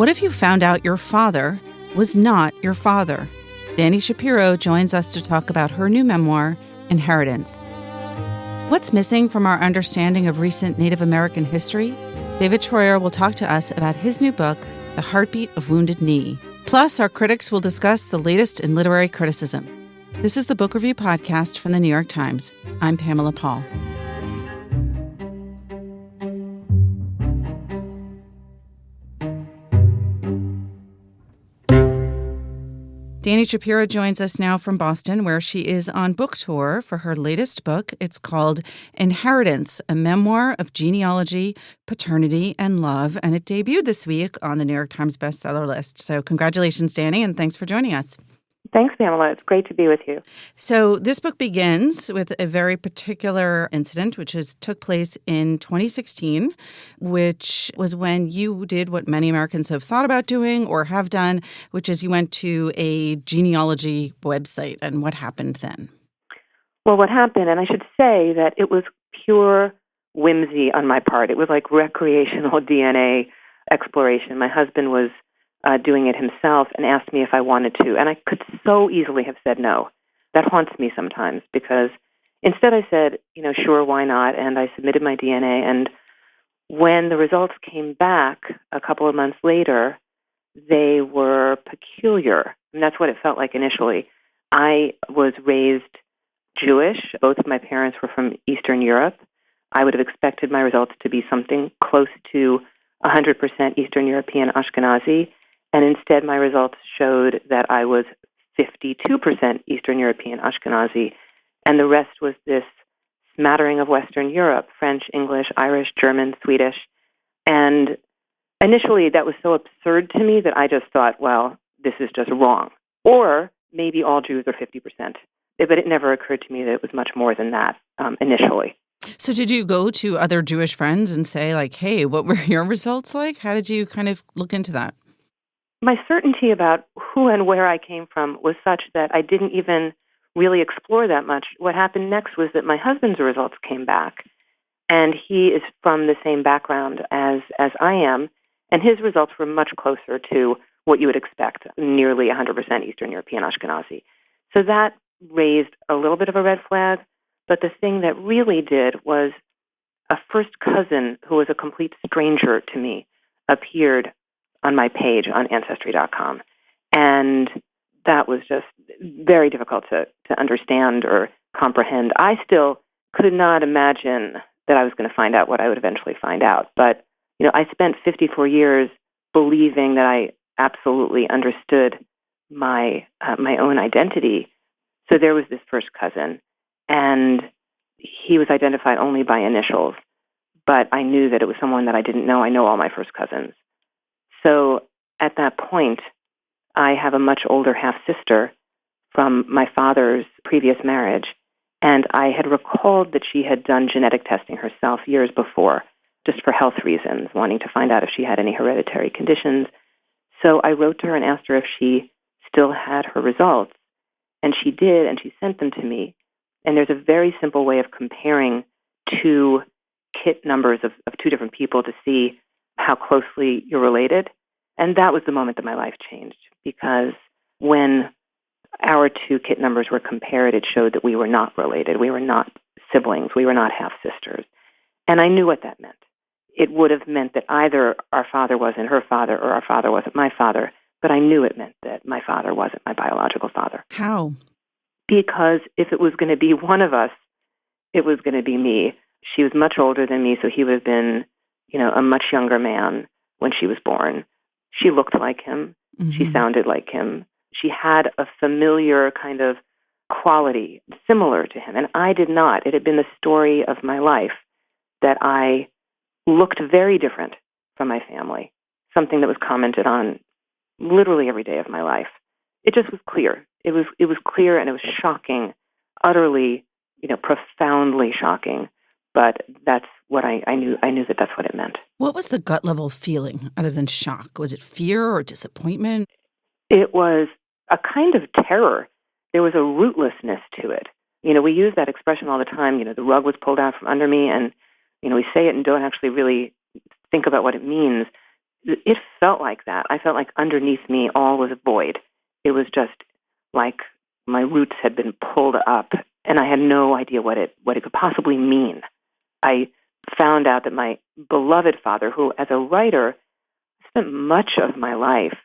What if you found out your father was not your father? Dani Shapiro joins us to talk about her new memoir, Inheritance. What's missing from our understanding of recent Native American history? David Treuer will talk to us about his new book, The Heartbeat of Wounded Knee. Plus, our critics will discuss the latest in literary criticism. This is the Book Review Podcast from the New York Times. I'm Pamela Paul. Dani Shapiro joins us now from Boston, where she is on book tour for her latest book. It's called Inheritance, a memoir of genealogy, paternity, and love. And it debuted this week on the New York Times bestseller list. So congratulations, Dani, and thanks for joining us. Thanks, Pamela. It's great to be with you. So this book begins with a very particular incident, which took place in 2016, which was when you did what many Americans have thought about doing or have done, which is you went to a genealogy website. And what happened then? Well, what happened, and I should say that it was pure whimsy on my part. It was like recreational DNA exploration. My husband was doing it himself and asked me if I wanted to. And I could so easily have said no. That haunts me sometimes because instead I said, sure, why not? And I submitted my DNA. And when the results came back a couple of months later, they were peculiar. And that's what it felt like initially. I was raised Jewish. Both of my parents were from Eastern Europe. I would have expected my results to be something close to 100% Eastern European Ashkenazi. And instead, my results showed that I was 52% Eastern European Ashkenazi, and the rest was this smattering of Western Europe, French, English, Irish, German, Swedish. And initially, that was so absurd to me that I just thought, well, this is just wrong. Or maybe all Jews are 50%. But it never occurred to me that it was much more than that initially. So did you go to other Jewish friends and say, like, hey, what were your results like? How did you kind of look into that? My certainty about who and where I came from was such that I didn't even really explore that much. What happened next was that my husband's results came back, and he is from the same background as I am, and his results were much closer to what you would expect, nearly 100% Eastern European Ashkenazi. So that raised a little bit of a red flag, but the thing that really did was a first cousin who was a complete stranger to me appeared on my page on Ancestry.com. And that was just very difficult to understand or comprehend. I still could not imagine that I was going to find out what I would eventually find out. But, I spent 54 years believing that I absolutely understood my own identity. So there was this first cousin, and he was identified only by initials. But I knew that it was someone that I didn't know. I know all my first cousins. So at that point, I have a much older half-sister from my father's previous marriage, and I had recalled that she had done genetic testing herself years before, just for health reasons, wanting to find out if she had any hereditary conditions. So I wrote to her and asked her if she still had her results, and she did, and she sent them to me. And there's a very simple way of comparing two kit numbers of two different people to see how closely you're related. And that was the moment that my life changed, because when our two kit numbers were compared, it showed that we were not related. We were not siblings. We were not half-sisters. And I knew what that meant. It would have meant that either our father wasn't her father or our father wasn't my father, but I knew it meant that my father wasn't my biological father. How? Because if it was going to be one of us, it was going to be me. She was much older than me, so he would have been a much younger man when she was born. She looked like him. Mm-hmm. She sounded like him. She had a familiar kind of quality similar to him, and I did not. It had been the story of my life that I looked very different from my family, something that was commented on literally every day of my life. It just was clear. It was clear, and it was shocking, utterly, profoundly shocking. But that's what I knew. I knew that that's what it meant. What was the gut level feeling other than shock? Was it fear or disappointment? It was a kind of terror. There was a rootlessness to it. We use that expression all the time. The rug was pulled out from under me, and we say it and don't actually really think about what it means. it felt like that. I felt like underneath me all was void. It was just like my roots had been pulled up, and I had no idea what it could possibly mean. I found out that my beloved father, who as a writer spent much of my life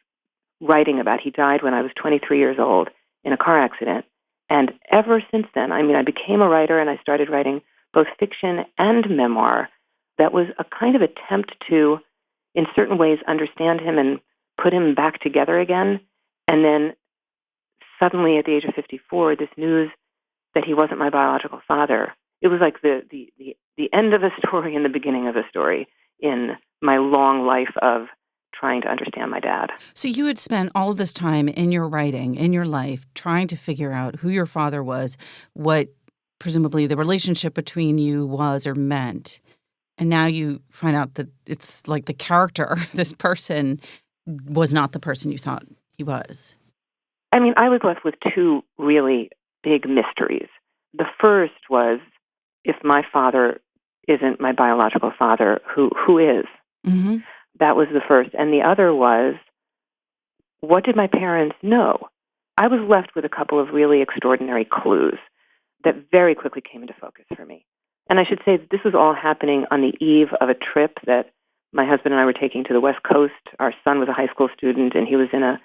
writing about, he died when I was 23 years old in a car accident. And ever since then, I mean, I became a writer and I started writing both fiction and memoir. That was a kind of attempt to, in certain ways, understand him and put him back together again. And then suddenly at the age of 54, this news that he wasn't my biological father, it was like the end of a story and the beginning of a story in my long life of trying to understand my dad. So you had spent all of this time in your writing, in your life, trying to figure out who your father was, what presumably the relationship between you was or meant. And now you find out that it's like the character, this person, was not the person you thought he was. I mean, I was left with two really big mysteries. The first was, if my father isn't my biological father, who is? Mm-hmm. That was the first. And the other was, what did my parents know? I was left with a couple of really extraordinary clues that very quickly came into focus for me. And I should say that this was all happening on the eve of a trip that my husband and I were taking to the West Coast. Our son was a high school student, and he was in a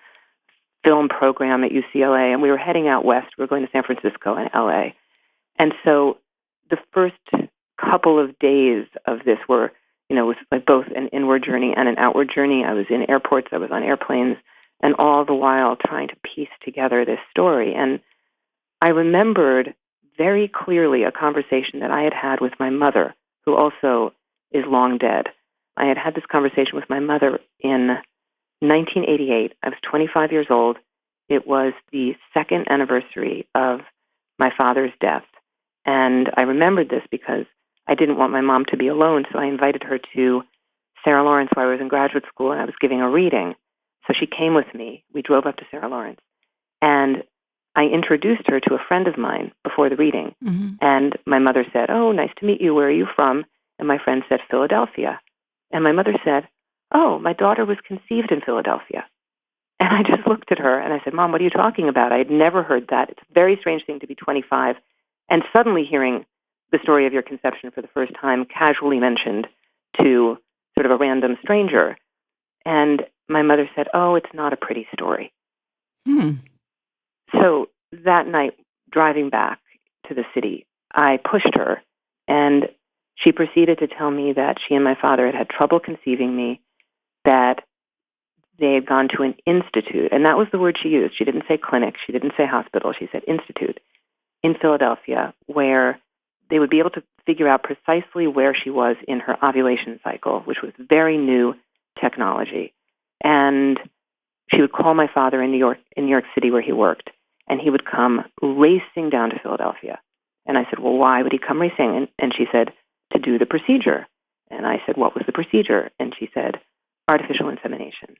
film program at UCLA, and we were heading out west. We were going to San Francisco and LA. And so the first couple of days of this were, was like both an inward journey and an outward journey. I was in airports, I was on airplanes, and all the while trying to piece together this story. And I remembered very clearly a conversation that I had had with my mother, who also is long dead. I had had this conversation with my mother in 1988. I was 25 years old. It was the second anniversary of my father's death. And I remembered this because I didn't want my mom to be alone, so I invited her to Sarah Lawrence while I was in graduate school, and I was giving a reading. So she came with me. We drove up to Sarah Lawrence. And I introduced her to a friend of mine before the reading. Mm-hmm. And my mother said, "Oh, nice to meet you. Where are you from?" And my friend said, "Philadelphia." And my mother said, "Oh, my daughter was conceived in Philadelphia." And I just looked at her and I said, "Mom, what are you talking about? I had never heard that. It's a very strange thing to be 25 and suddenly hearing the story of your conception for the first time casually mentioned to sort of a random stranger." And my mother said, "Oh, it's not a pretty story." Hmm. So that night, driving back to the city, I pushed her, and she proceeded to tell me that she and my father had had trouble conceiving me, that they had gone to an institute, and that was the word she used. She didn't say clinic, she didn't say hospital, she said institute in Philadelphia, where they would be able to figure out precisely where she was in her ovulation cycle, which was very new technology. And she would call my father in New York City where he worked, and he would come racing down to Philadelphia. And I said, "Well, why would he come racing?" And she said, "To do the procedure." And I said, "What was the procedure?" And she said, "Artificial insemination."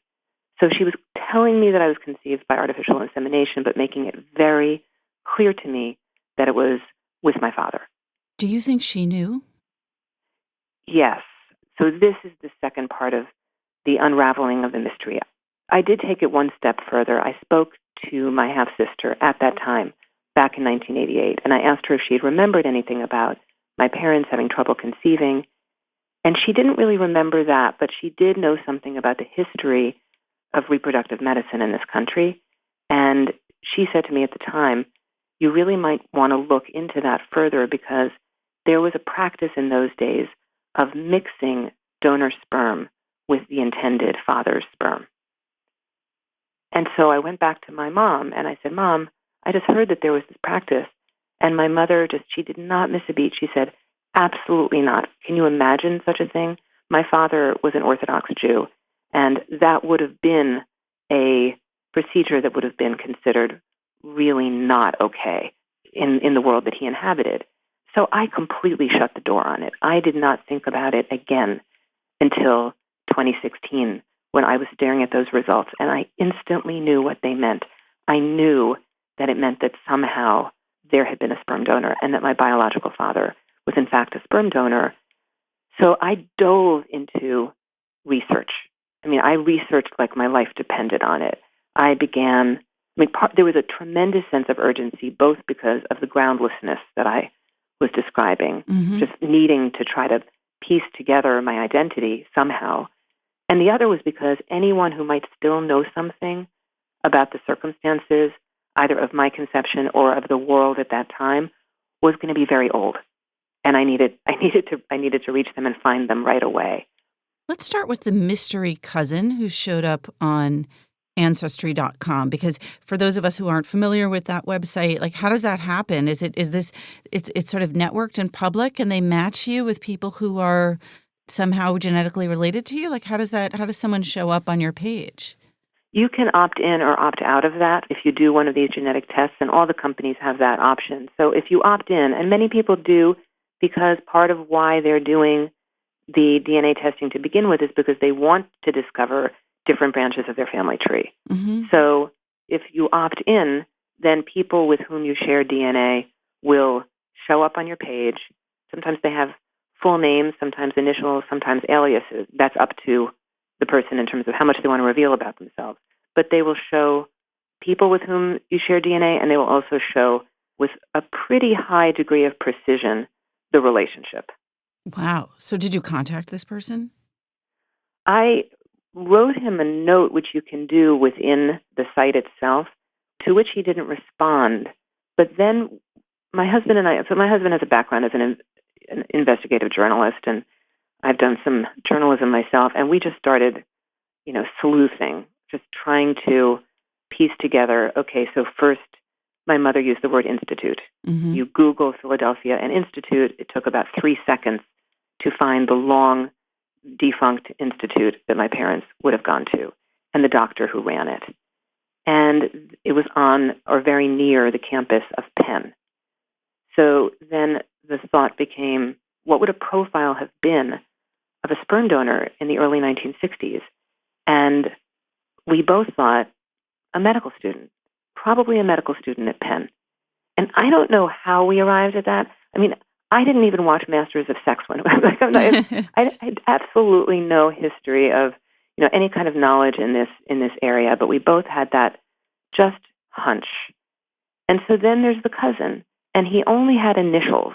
So she was telling me that I was conceived by artificial insemination, but making it very clear to me that it was with my father. Do you think she knew? Yes. So this is the second part of the unraveling of the mystery. I did take it one step further. I spoke to my half-sister at that time, back in 1988, and I asked her if she had remembered anything about my parents having trouble conceiving. And she didn't really remember that, but she did know something about the history of reproductive medicine in this country. And she said to me at the time, "You really might want to look into that further, because there was a practice in those days of mixing donor sperm with the intended father's sperm." And so I went back to my mom and I said, "Mom, I just heard that there was this practice." And my mother she did not miss a beat. She said, "Absolutely not. Can you imagine such a thing?" My father was an Orthodox Jew, and that would have been a procedure that would have been considered really not okay in the world that he inhabited. So I completely shut the door on it. I did not think about it again until 2016, when I was staring at those results, and I instantly knew what they meant. I knew that it meant that somehow there had been a sperm donor and that my biological father was in fact a sperm donor. So I dove into research. I researched like my life depended on it. There was a tremendous sense of urgency, both because of the groundlessness that I was describing, just needing to try to piece together my identity somehow. And the other was because anyone who might still know something about the circumstances, either of my conception or of the world at that time, was going to be very old. And I needed to reach them and find them right away. Let's start with the mystery cousin who showed up on Ancestry.com, because for those of us who aren't familiar with that website, like, how does that happen? It's sort of networked and public, and they match you with people who are somehow genetically related to you? Like, how does someone show up on your page? You can opt in or opt out of that if you do one of these genetic tests, and all the companies have that option. So if you opt in, and many people do, because part of why they're doing the DNA testing to begin with is because they want to discover different branches of their family tree. So if you opt in, then people with whom you share DNA will show up on your page. Sometimes they have full names, sometimes initials, sometimes aliases. That's up to the person in terms of how much they want to reveal about themselves. But they will show people with whom you share DNA, and they will also show with a pretty high degree of precision the relationship. Wow. So did you contact this person? I wrote him a note, which you can do within the site itself, to which he didn't respond. But then my husband has a background as an investigative journalist, and I've done some journalism myself, and we just started, sleuthing, just trying to piece together, okay, so first my mother used the word institute. You Google Philadelphia and institute, it took about 3 seconds to find the long defunct institute that my parents would have gone to and the doctor who ran it. And it was on or very near the campus of Penn. So then the thought became, what would a profile have been of a sperm donor in the early 1960s? And we both thought a medical student, probably a medical student at Penn. And I don't know how we arrived at that. I didn't even watch Masters of Sex when I had absolutely no history of any kind of knowledge in this area, but we both had that just hunch. And so then there's the cousin, and he only had initials,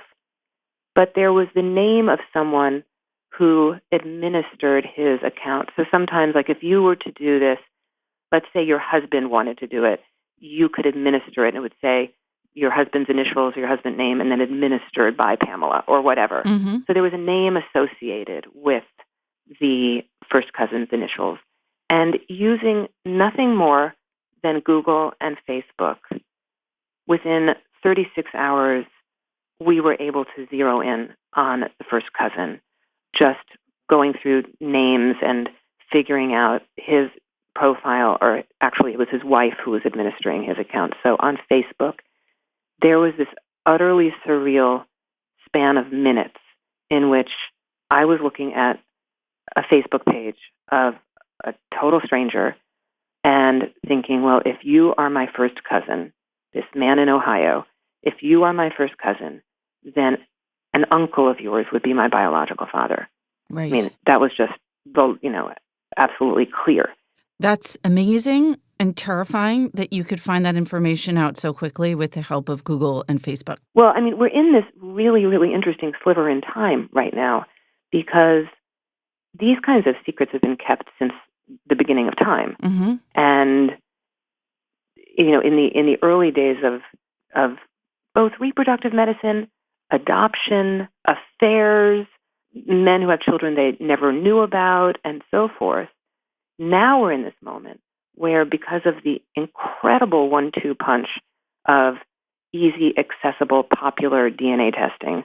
but there was the name of someone who administered his account. So sometimes, like if you were to do this, let's say your husband wanted to do it, you could administer it, and it would say your husband's initials, your husband's name, and then administered by Pamela or whatever. So there was a name associated with the first cousin's initials. And using nothing more than Google and Facebook, within 36 hours, we were able to zero in on the first cousin, just going through names and figuring out his profile, or actually it was his wife who was administering his account. So on Facebook, there was this utterly surreal span of minutes in which I was looking at a Facebook page of a total stranger and thinking, well, if you are my first cousin, this man in Ohio, if you are my first cousin, then an uncle of yours would be my biological father. Right. That was just, absolutely clear. That's amazing and terrifying that you could find that information out so quickly with the help of Google and Facebook. Well, we're in this really, really interesting sliver in time right now, because these kinds of secrets have been kept since the beginning of time. And, in the early days of both reproductive medicine, adoption, affairs, men who have children they never knew about, and so forth, now we're in this moment where, because of the incredible 1-2 punch of easy, accessible, popular DNA testing,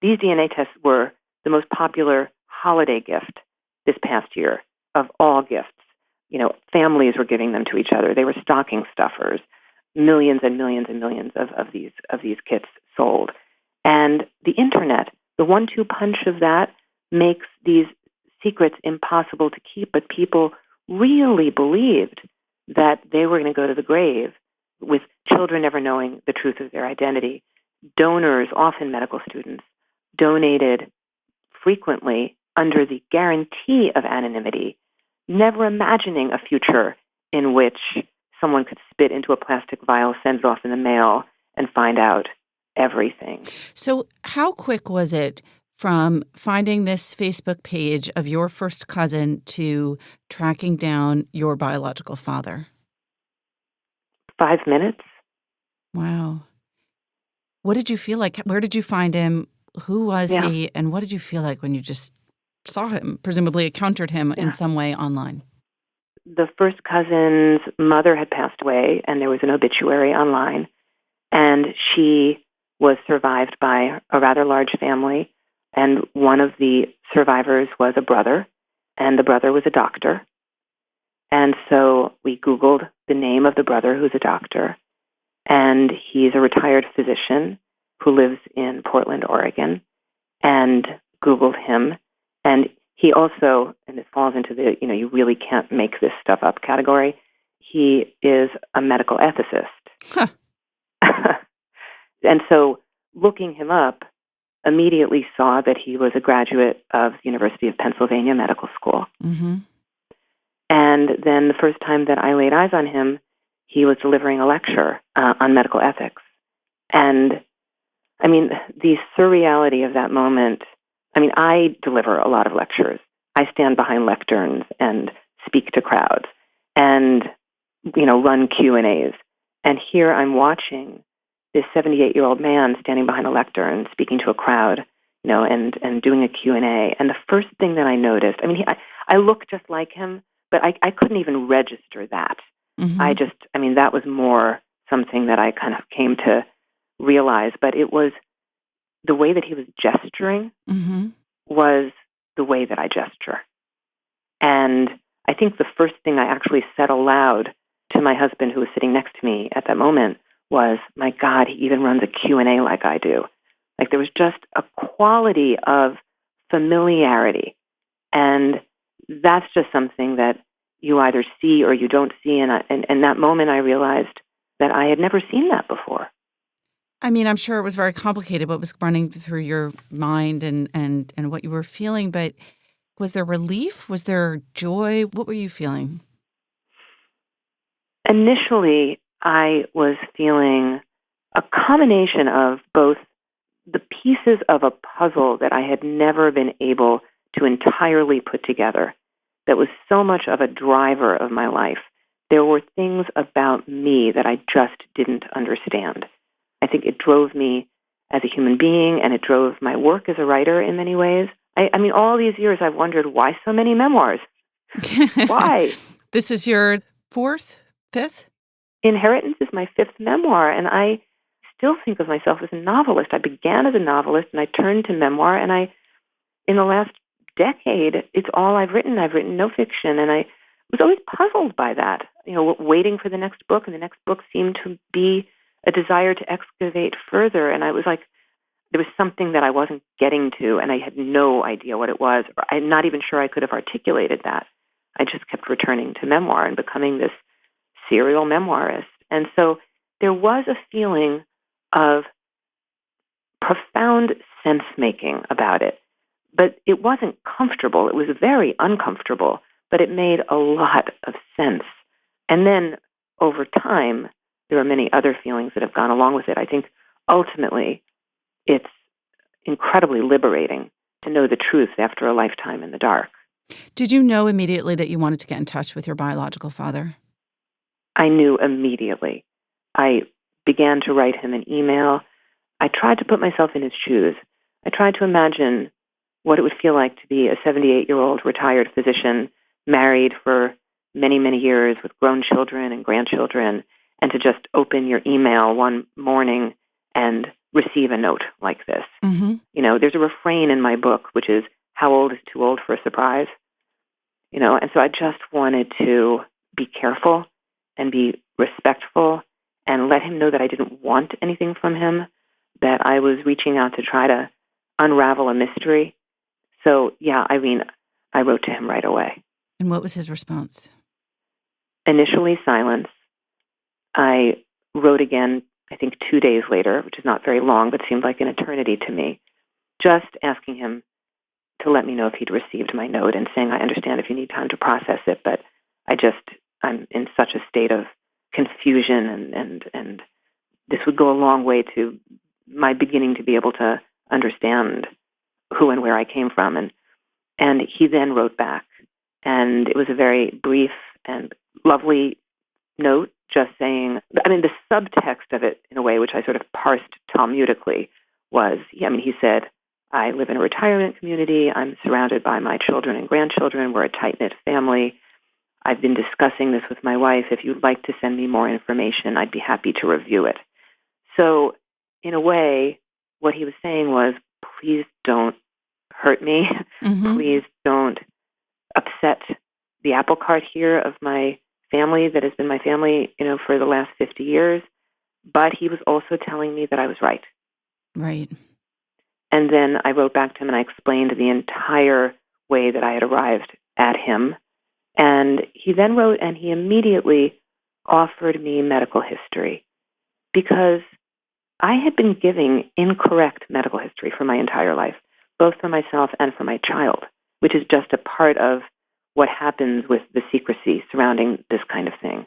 these DNA tests were the most popular holiday gift this past year of all gifts. Families were giving them to each other. They were stocking stuffers. Millions and millions and millions of these kits sold. And the internet, the 1-2 punch of that, makes these secrets impossible to keep, but people really believed that they were going to go to the grave with children never knowing the truth of their identity. Donors, often medical students, donated frequently under the guarantee of anonymity never imagining a future in which someone could spit into a plastic vial, send it off in the mail, and find out everything. So how quick was it from finding this Facebook page of your first cousin to tracking down your biological father? 5 minutes. Wow. What did you feel like? Where did you find him? Who was Yeah. he? And what did you feel like when you just saw him, presumably encountered him in Yeah. some way online? The first cousin's mother had passed away, and there was an obituary online. And she was survived by a rather large family. And one of the survivors was a brother, and the brother was a doctor. And so we Googled the name of the brother who's a doctor. And he's a retired physician who lives in Portland, Oregon, and Googled him. And he also, and this falls into the, you really can't make this stuff up category, he is a medical ethicist. Huh. And so looking him up, immediately saw that he was a graduate of the University of Pennsylvania Medical School. Mm-hmm. And then the first time that I laid eyes on him, he was delivering a lecture on medical ethics. And I mean, the surreality of that moment, I deliver a lot of lectures. I stand behind lecterns and speak to crowds and, run Q&As. And here I'm watching this 78-year-old man standing behind a lectern speaking to a crowd, and doing a Q&A. And the first thing that I noticed, I look just like him, but I couldn't even register that. Mm-hmm. That was more something that I kind of came to realize, but it was the way that he was gesturing Mm-hmm. was the way that I gesture. And I think the first thing I actually said aloud to my husband, who was sitting next to me at that moment, was, my God, he even runs a Q&A like I do. Like there was just a quality of familiarity. And that's just something that you either see or you don't see. And in that moment, I realized that I had never seen that before. I'm sure it was very complicated what was running through your mind and what you were feeling, but was there relief? Was there joy? What were you feeling? Initially, I was feeling a combination of both the pieces of a puzzle that I had never been able to entirely put together, that was so much of a driver of my life. There were things about me that I just didn't understand. I think it drove me as a human being, and it drove my work as a writer in many ways. All these years I've wondered, why so many memoirs? Why? This is your fourth, fifth? Inheritance is my fifth memoir, and I still think of myself as a novelist. I began as a novelist, and I turned to memoir, and in the last decade, it's all I've written. I've written no fiction, and I was always puzzled by that, waiting for the next book, and the next book seemed to be a desire to excavate further, and I was like, there was something that I wasn't getting to, and I had no idea what it was, or I'm not even sure I could have articulated that. I just kept returning to memoir and becoming this serial memoirist. And so there was a feeling of profound sense-making about it. But it wasn't comfortable. It was very uncomfortable, but it made a lot of sense. And then over time, there are many other feelings that have gone along with it. I think ultimately it's incredibly liberating to know the truth after a lifetime in the dark. Did you know immediately that you wanted to get in touch with your biological father? I knew immediately. I began to write him an email. I tried to put myself in his shoes. I tried to imagine what it would feel like to be a 78-year-old retired physician, married for many, many years with grown children and grandchildren, and to just open your email one morning and receive a note like this. Mm-hmm. There's a refrain in my book, which is, how old is too old for a surprise? And so I just wanted to be careful and be respectful and let him know that I didn't want anything from him, that I was reaching out to try to unravel a mystery. So, yeah, I wrote to him right away. And what was his response? Initially, silence. I wrote again, I think 2 days later, which is not very long, but seemed like an eternity to me, just asking him to let me know if he'd received my note and saying, I understand if you need time to process it, but I'm in such a state of confusion and this would go a long way to my beginning to be able to understand who and where I came from. And he then wrote back, and it was a very brief and lovely note, just saying, the subtext of it, in a way, which I sort of parsed Talmudically, was, he said, I live in a retirement community. I'm surrounded by my children and grandchildren. We're a tight-knit family. I've been discussing this with my wife. If you'd like to send me more information, I'd be happy to review it. So, in a way, what he was saying was, please don't hurt me. Mm-hmm. Please don't upset the apple cart here of my family that has been my family, for the last 50 years. But he was also telling me that I was right. Right. And then I wrote back to him and I explained the entire way that I had arrived at him. And he then wrote and he immediately offered me medical history because I had been giving incorrect medical history for my entire life, both for myself and for my child, which is just a part of what happens with the secrecy surrounding this kind of thing.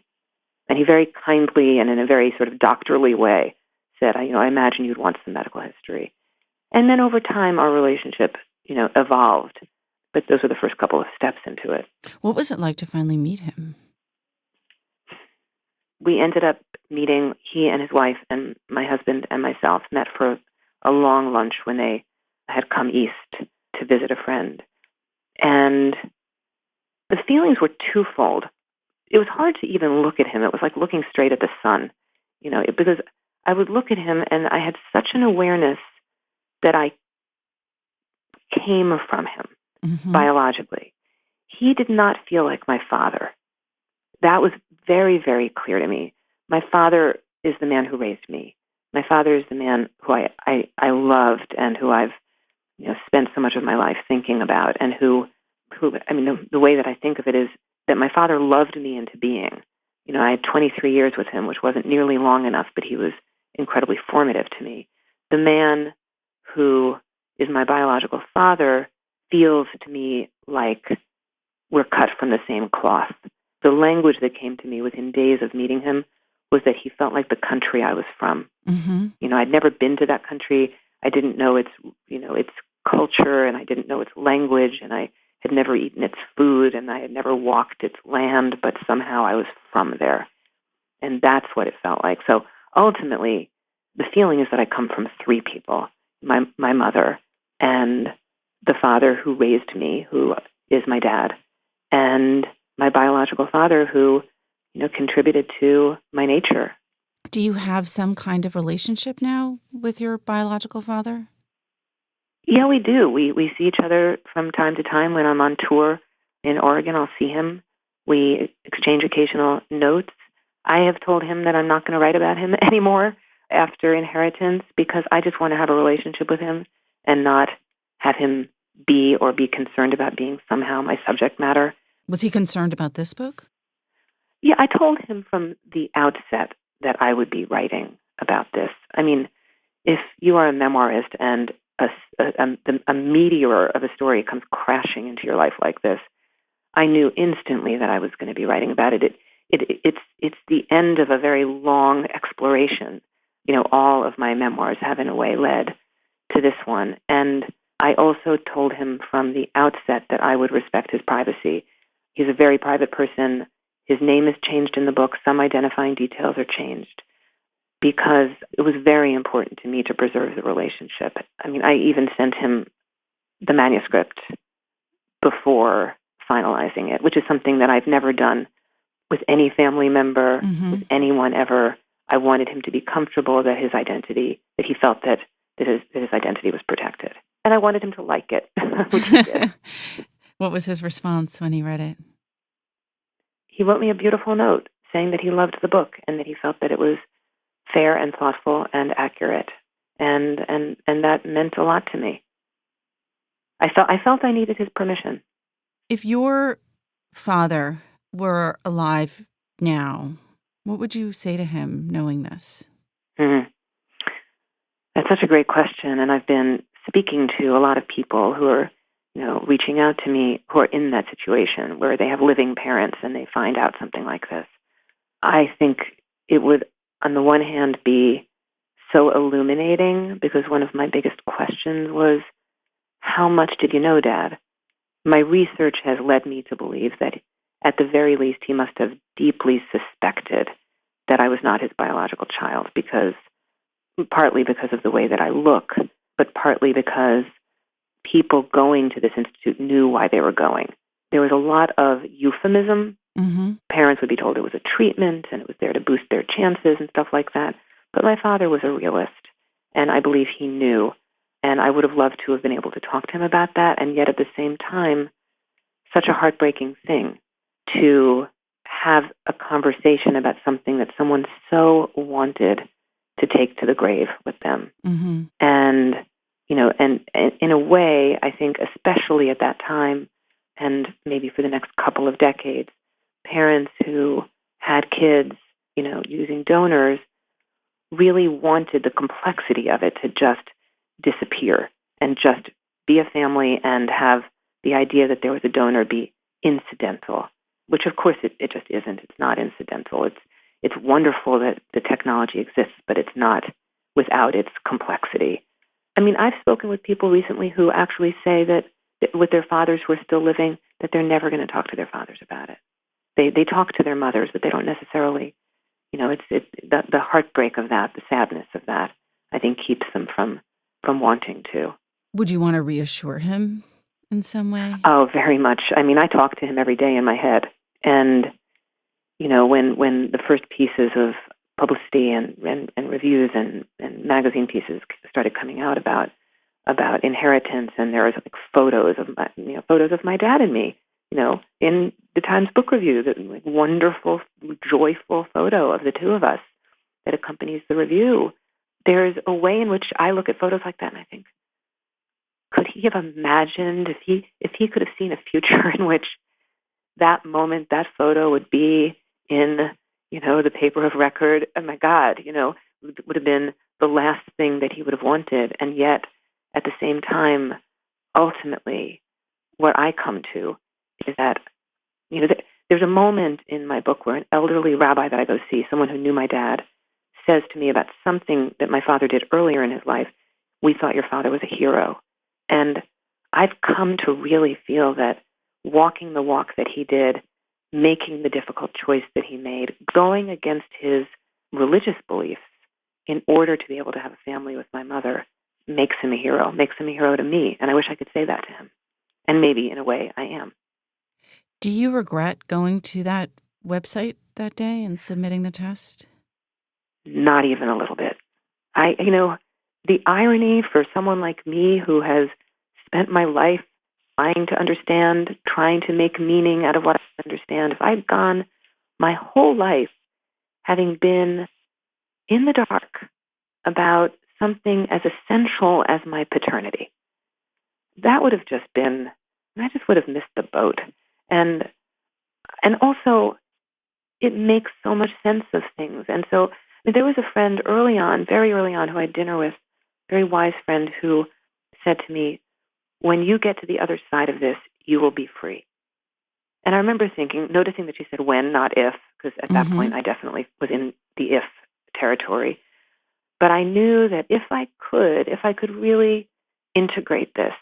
And he very kindly and in a very sort of doctorly way said, I imagine you'd want some medical history. And then over time, our relationship, evolved. But those were the first couple of steps into it. What was it like to finally meet him? We ended up meeting, he and his wife and my husband and myself met for a long lunch when they had come east to visit a friend. And the feelings were twofold. It was hard to even look at him. It was like looking straight at the sun, because I would look at him and I had such an awareness that I came from him biologically. He did not feel like my father. That was very, very clear to me. My father is the man who raised me. My father is the man who I loved and who I've spent so much of my life thinking about, and who the way that I think of it is that my father loved me into being. I had 23 years with him, which wasn't nearly long enough, but he was incredibly formative to me. The man who is my biological father feels to me like we're cut from the same cloth. The language that came to me within days of meeting him was that he felt like the country I was from. I'd never been to that country. I didn't know its culture, and I didn't know its language, and I had never eaten its food, and I had never walked its land, but somehow I was from there. And that's what it felt like. So ultimately, the feeling is that I come from three people: my mother, and the father who raised me, who is my dad, and my biological father who, contributed to my nature. Do you have some kind of relationship now with your biological father? Yeah, we do. We see each other from time to time. When I'm on tour in Oregon, I'll see him. We exchange occasional notes. I have told him that I'm not going to write about him anymore after Inheritance because I just want to have a relationship with him and not have him be concerned about being somehow my subject matter. Was he concerned about this book? Yeah, I told him from the outset that I would be writing about this. If you are a memoirist and a meteor of a story comes crashing into your life like this, I knew instantly that I was going to be writing about it. It's the end of a very long exploration. All of my memoirs have in a way led to this one. And I also told him from the outset that I would respect his privacy. He's a very private person. His name is changed in the book. Some identifying details are changed because it was very important to me to preserve the relationship. I even sent him the manuscript before finalizing it, which is something that I've never done with any family member, with anyone ever. I wanted him to be comfortable that his identity, that he felt that his identity was protected. And I wanted him to like it, which he did. What was his response when he read it? He wrote me a beautiful note saying that he loved the book and that he felt that it was fair and thoughtful and accurate. And that meant a lot to me. I felt I needed his permission. If your father were alive now, what would you say to him knowing this? That's such a great question. And I've been speaking to a lot of people who are reaching out to me who are in that situation where they have living parents and they find out something like this. I think it would, on the one hand, be so illuminating, because one of my biggest questions was, how much did you know, Dad? My research has led me to believe that at the very least he must have deeply suspected that I was not his biological child, partly because of the way that I look, but partly because people going to this institute knew why they were going. There was a lot of euphemism. Mm-hmm. Parents would be told it was a treatment and it was there to boost their chances and stuff like that. But my father was a realist, and I believe he knew. And I would have loved to have been able to talk to him about that. And yet at the same time, such a heartbreaking thing to have a conversation about something that someone so wanted to take to the grave with them. Mm-hmm. And, and in a way, I think especially at that time, and maybe for the next couple of decades, parents who had kids, using donors really wanted the complexity of it to just disappear and just be a family and have the idea that there was a donor be incidental, which of course it just isn't. It's not incidental. It's wonderful that the technology exists, but it's not without its complexity. I mean, I've spoken with people recently who actually say that with their fathers who are still living, that they're never going to talk to their fathers about it. They talk to their mothers, but they don't necessarily, it's the heartbreak of that, the sadness of that, I think keeps them from wanting to. Would you want to reassure him in some way? Oh, very much. I mean, I talk to him every day in my head. And, when the first pieces of publicity and reviews and magazine pieces started coming out about inheritance, and there was like photos of my dad and me, in the Times Book Review, that like wonderful, joyful photo of the two of us that accompanies the review. There's a way in which I look at photos like that and I think, could he have imagined if he could have seen a future in which that moment, that photo would be in, the paper of record? Oh my God, would have been the last thing that he would have wanted. And yet, at the same time, ultimately, what I come to is that, there's a moment in my book where an elderly rabbi that I go see, someone who knew my dad, says to me about something that my father did earlier in his life. We thought your father was a hero. And I've come to really feel that walking the walk that he did, making the difficult choice that he made, going against his religious beliefs in order to be able to have a family with my mother, makes him a hero to me. And I wish I could say that to him. And maybe, in a way, I am. Do you regret going to that website that day and submitting the test? Not even a little bit. The irony for someone like me who has spent my life trying to understand, trying to make meaning out of what I understand, if I'd gone my whole life having been in the dark about something as essential as my paternity, that would have just been, I just would have missed the boat. And also, it makes so much sense of things. And so there was a friend very early on, who I had dinner with, very wise friend, who said to me, when you get to the other side of this, you will be free. And I remember noticing that she said when, not if, because at that point I definitely was in the if territory. But I knew that if I could really integrate this,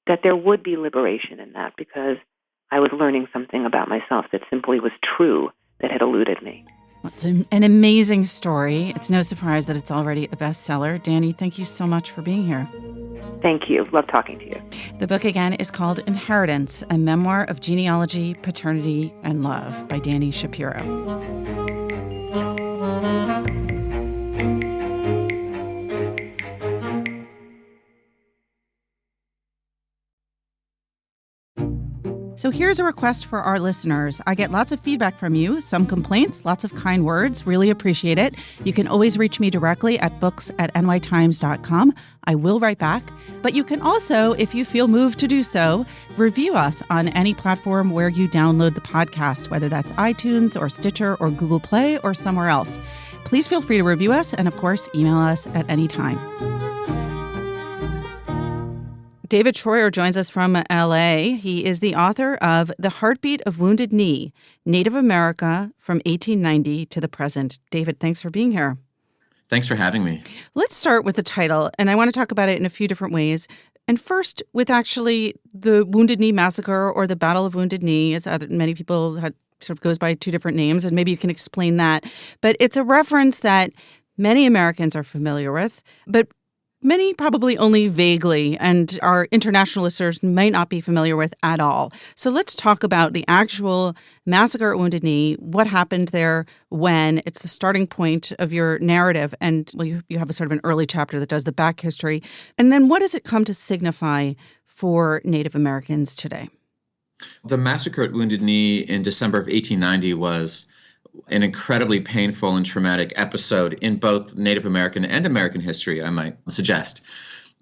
that there would be liberation in that, because I was learning something about myself that simply was true, that had eluded me. It's an amazing story. It's no surprise that it's already a bestseller. Dani, thank you so much for being here. Thank you. Love talking to you. The book, again, is called Inheritance, a memoir of genealogy, paternity, and love by Dani Shapiro. So here's a request for our listeners. I get lots of feedback from you, some complaints, lots of kind words. Really appreciate it. You can always reach me directly at books@nytimes.com. I will write back. But you can also, if you feel moved to do so, review us on any platform where you download the podcast, whether that's iTunes or Stitcher or Google Play or somewhere else. Please feel free to review us and, of course, email us at any time. David Treuer joins us from LA. He is the author of The Heartbeat of Wounded Knee, Native America from 1890 to the Present. David, thanks for being here. Thanks for having me. Let's start with the title, and I want to talk about it in a few different ways. And first, with actually the Wounded Knee Massacre or the Battle of Wounded Knee, as many people had sort of goes by two different names, and maybe you can explain that. But it's a reference that many Americans are familiar with, but many probably only vaguely, and our international listeners might not be familiar with at all. So let's talk about the actual massacre at Wounded Knee, what happened there, when. It's the starting point of your narrative. And well, you have a sort of an early chapter that does the back history. And then what does it come to signify for Native Americans today? The massacre at Wounded Knee in December of 1890 was an incredibly painful and traumatic episode in both Native American and American history, I might suggest.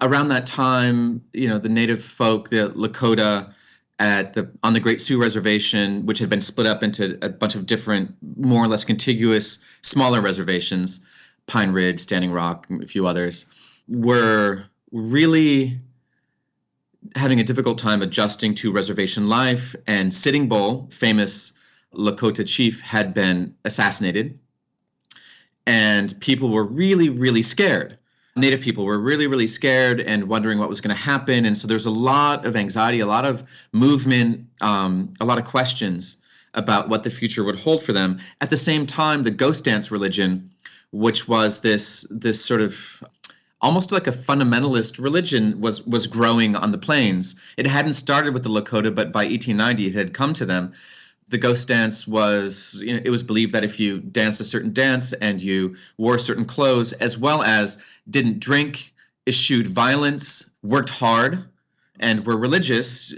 Around that time, the Native folk, the Lakota, on the Great Sioux Reservation, which had been split up into a bunch of different, more or less contiguous, smaller reservations, Pine Ridge, Standing Rock, a few others, were really having a difficult time adjusting to reservation life. And Sitting Bull, famous Lakota chief, had been assassinated, and people were really, really scared. Native people were really, really scared and wondering what was going to happen. And so there's a lot of anxiety, a lot of movement, a lot of questions about what the future would hold for them. At the same time, the ghost dance religion, which was this sort of almost like a fundamentalist religion, was growing on the plains. It hadn't started with the Lakota, but by 1890 it had come to them. The ghost dance was, it was believed that if you danced a certain dance and you wore certain clothes, as well as didn't drink, eschewed violence, worked hard, and were religious,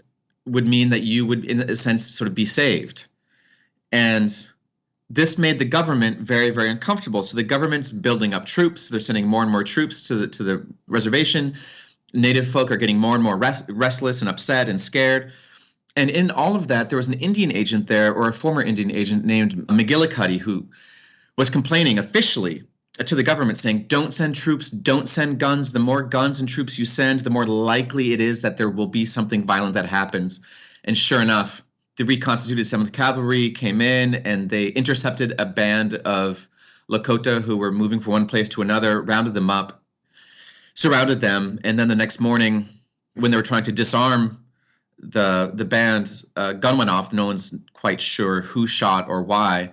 would mean that you would, in a sense, sort of be saved. And this made the government very, very uncomfortable. So the government's building up troops. They're sending more and more troops to the reservation. Native folk are getting more and more restless and upset and scared. And in all of that, there was an Indian agent there, or a former Indian agent named McGillicuddy, who was complaining officially to the government, saying, don't send troops, don't send guns. The more guns and troops you send, the more likely it is that there will be something violent that happens. And sure enough, the reconstituted 7th Cavalry came in, and they intercepted a band of Lakota who were moving from one place to another, rounded them up, surrounded them. And then the next morning, when they were trying to disarm the band's gun went off. No one's quite sure who shot or why.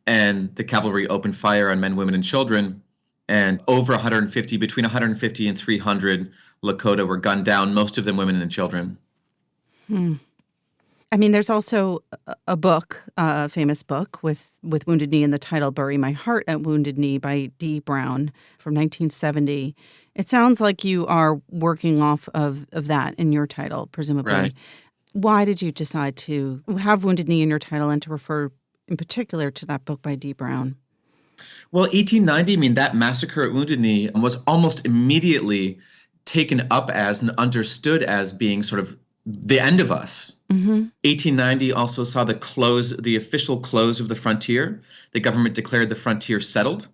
And the cavalry opened fire on men, women, and children. And between 150 and 300 Lakota were gunned down, most of them women and children. I mean, there's also a book, a famous book with Wounded Knee in the title, Bury My Heart at Wounded Knee by D. Brown from 1970. It sounds like you are working off of that in your title, presumably. Right. Why did you decide to have Wounded Knee in your title and to refer in particular to that book by D. Brown? Well, 1890, that massacre at Wounded Knee was almost immediately taken up as and understood as being sort of the end of us. 1890 also saw the official close of the frontier. The government declared the frontier settled.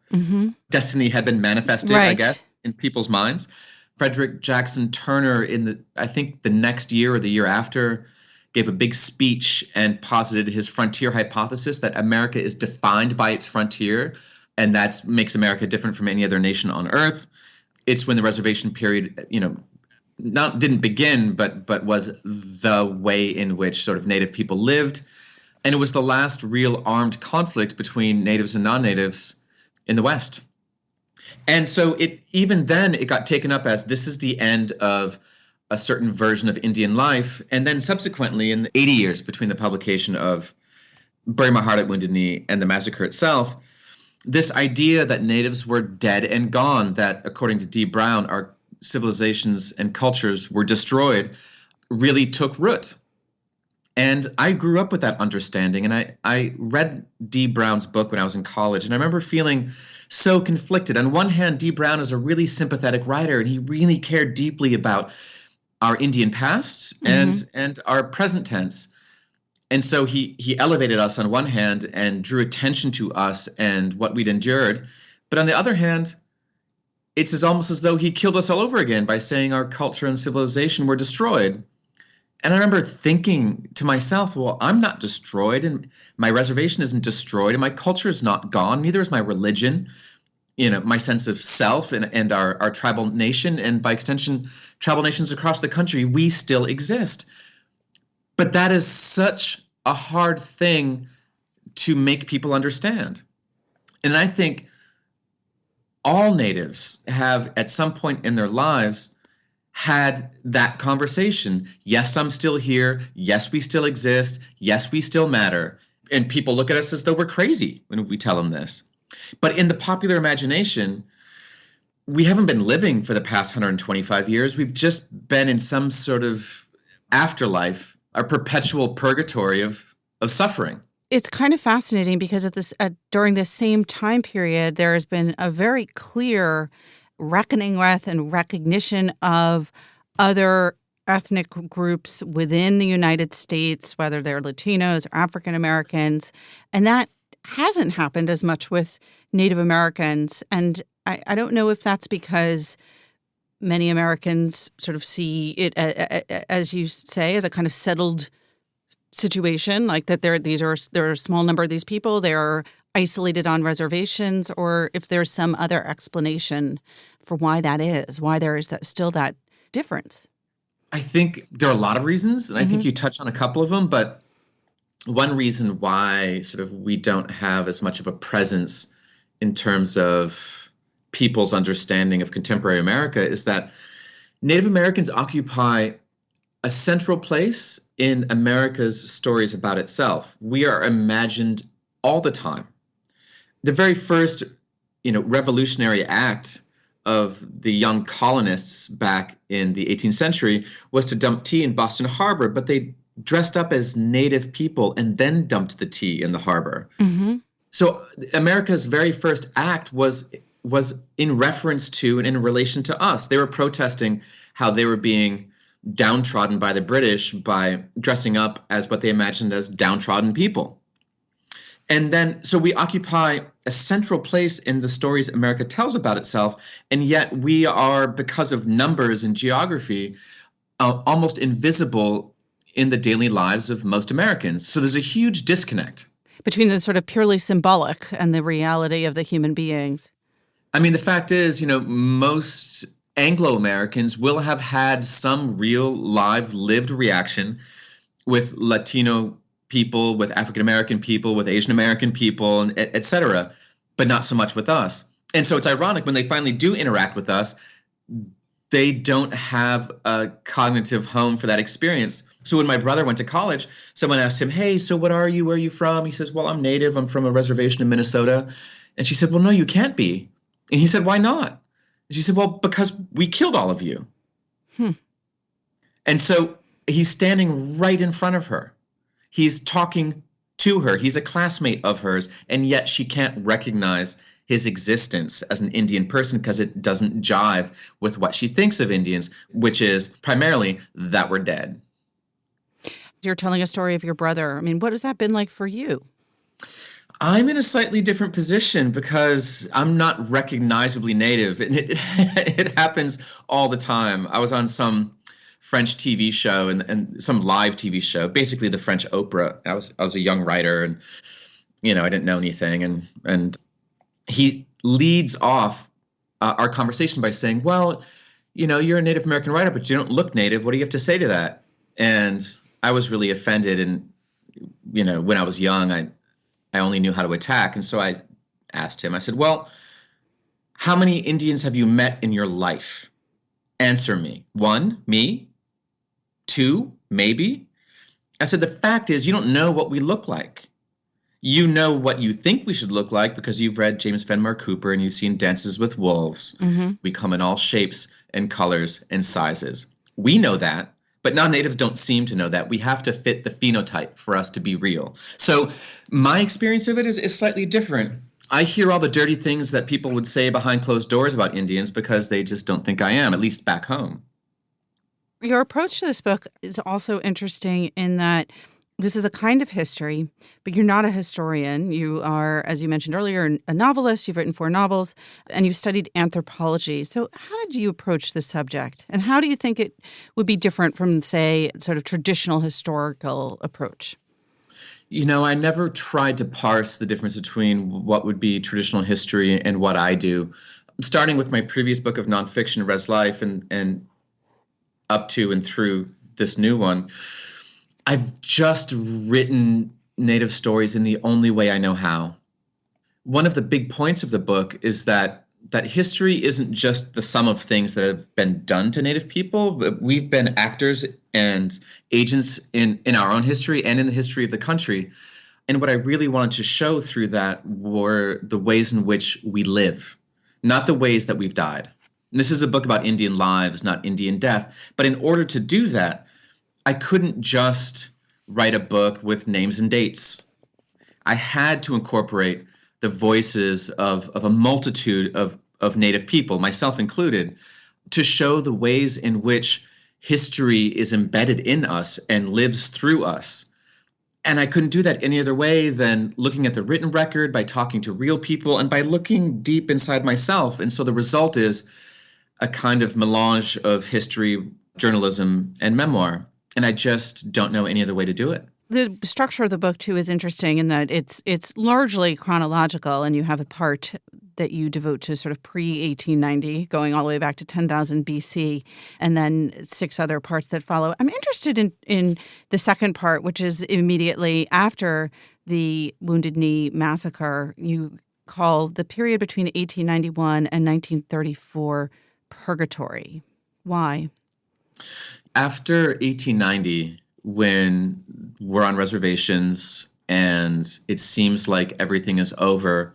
Destiny had been manifested, right, I guess, in people's minds. Frederick Jackson Turner, I think the next year or the year after, gave a big speech and posited his frontier hypothesis that America is defined by its frontier, and that makes America different from any other nation on earth. It's when the reservation period, didn't begin, but was the way in which sort of Native people lived. And it was the last real armed conflict between natives and non-natives in the West. And so even then it got taken up as this is the end of a certain version of Indian life. And then subsequently, in the 80 years between the publication of Bury My Heart at Wounded Knee and the massacre itself, this idea that natives were dead and gone, that according to D. Brown, our civilizations and cultures were destroyed, really took root. And I grew up with that understanding. And I read D. Brown's book when I was in college. And I remember feeling so conflicted. On one hand, D. Brown is a really sympathetic writer, and he really cared deeply about our Indian past and our present tense. And so he elevated us on one hand and drew attention to us and what we'd endured. But on the other hand, it's almost as though he killed us all over again by saying our culture and civilization were destroyed. And I remember thinking to myself, well, I'm not destroyed, and my reservation isn't destroyed, and my culture is not gone. Neither is my religion, my sense of self and our tribal nation, and by extension, tribal nations across the country. We still exist. But that is such a hard thing to make people understand. And I think all natives have, at some point in their lives, had that conversation. Yes, I'm still here. Yes, we still exist. Yes, we still matter. And people look at us as though we're crazy when we tell them this. But in the popular imagination, we haven't been living for the past 125 years. We've just been in some sort of afterlife, a perpetual purgatory of suffering. It's kind of fascinating because during this same time period, there has been a very clear reckoning with and recognition of other ethnic groups within the United States, whether they're Latinos or African Americans. And that hasn't happened as much with Native Americans. And I don't know if that's because many Americans sort of see it, as you say, as a kind of settled situation, like that there are a small number of these people, they're isolated on reservations, or if there's some other explanation for why that is, why there is still that difference. I think there are a lot of reasons, and I think you touched on a couple of them, but one reason why sort of we don't have as much of a presence in terms of people's understanding of contemporary America is that Native Americans occupy a central place in America's stories about itself. We are imagined all the time. The very first, revolutionary act of the young colonists back in the 18th century was to dump tea in Boston Harbor, but they dressed up as native people and then dumped the tea in the harbor. Mm-hmm. So America's very first act was in reference to and in relation to us. They were protesting how they were being downtrodden by the British by dressing up as what they imagined as downtrodden people. And then, so we occupy a central place in the stories America tells about itself, and yet we are, because of numbers and geography, almost invisible in the daily lives of most Americans. So there's a huge disconnect between the sort of purely symbolic and the reality of the human beings. I mean, the fact is, most Anglo-Americans will have had some real live lived reaction with Latino people, with African-American people, with Asian-American people, and et cetera, but not so much with us. And so it's ironic when they finally do interact with us, they don't have a cognitive home for that experience. So when my brother went to college, someone asked him, hey, so what are you? Where are you from? He says, well, I'm Native. I'm from a reservation in Minnesota. And she said, well, no, you can't be. And he said, why not? And she said, well, because we killed all of you. And so he's standing right in front of her. He's talking to her. He's a classmate of hers, and yet she can't recognize his existence as an Indian person because it doesn't jive with what she thinks of Indians, which is primarily that we're dead. You're telling a story of your brother. I mean, what has that been like for you? I'm in a slightly different position because I'm not recognizably Native, and it happens all the time. I was on some French TV show and some live TV show, basically the French Oprah. I was a young writer, and I didn't know anything, and he leads off our conversation by saying, "Well, you're a Native American writer, but you don't look Native. What do you have to say to that?" And I was really offended, and when I was young, I only knew how to attack, and so I asked him. I said, "Well, how many Indians have you met in your life? Answer me. 1, me. 2, maybe." I said, the fact is you don't know what we look like. You know what you think we should look like because you've read James Fenimore Cooper and you've seen Dances with Wolves. Mm-hmm. We come in all shapes and colors and sizes. We know that, but non-natives don't seem to know that. We have to fit the phenotype for us to be real. So my experience of it is slightly different. I hear all the dirty things that people would say behind closed doors about Indians because they just don't think I am, at least back home. Your approach to this book is also interesting in that This is a kind of history, but you're not a historian. You are, as you mentioned earlier, a novelist. You've written 4 novels, and you've studied anthropology. So how did you approach this subject? And how do you think it would be different from, say, sort of traditional historical approach? I never tried to parse the difference between what would be traditional history and what I do. Starting with my previous book of nonfiction, Res Life, and up to and through this new one, I've just written Native stories in the only way I know how. One of the big points of the book is that history isn't just the sum of things that have been done to Native people. We've been actors and agents in our own history and in the history of the country. And what I really wanted to show through that were the ways in which we live, not the ways that we've died. And this is a book about Indian lives, not Indian death. But in order to do that, I couldn't just write a book with names and dates. I had to incorporate the voices of a multitude of Native people, myself included, to show the ways in which history is embedded in us and lives through us. And I couldn't do that any other way than looking at the written record, by talking to real people, and by looking deep inside myself. And so the result is a kind of melange of history, journalism, and memoir. And I just don't know any other way to do it. The structure of the book, too, is interesting in that it's largely chronological, and you have a part that you devote to sort of pre-1890, going all the way back to 10,000 BC, and then 6 other parts that follow. I'm interested in the second part, which is immediately after the Wounded Knee massacre. You call the period between 1891 and 1934 purgatory. Why? After 1890, when we're on reservations and it seems like everything is over,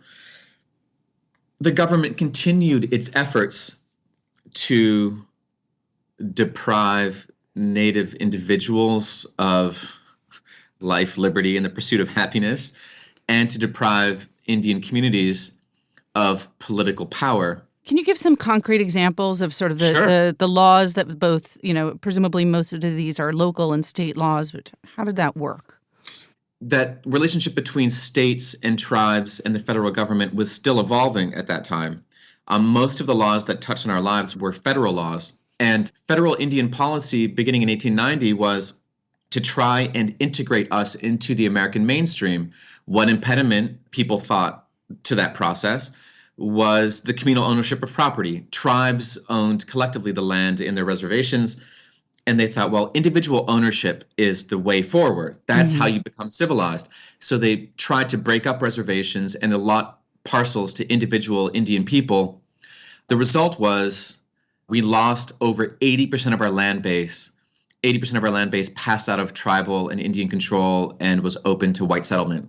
the government continued its efforts to deprive Native individuals of life, liberty, and the pursuit of happiness, and to deprive Indian communities of political power. Can you give some concrete examples of sort of Sure. the laws that both, presumably most of these are local and state laws, but how did that work? That relationship between states and tribes and the federal government was still evolving at that time. Most of the laws that touched on our lives were federal laws. And federal Indian policy beginning in 1890 was to try and integrate us into the American mainstream. One impediment, people thought, to that process was the communal ownership of property. Tribes owned collectively the land in their reservations, and they thought, well, individual ownership is the way forward. That's how you become civilized. So they tried to break up reservations and allot parcels to individual Indian people. The result was we lost over 80% of our land base. 80% of our land base passed out of tribal and Indian control and was open to white settlement.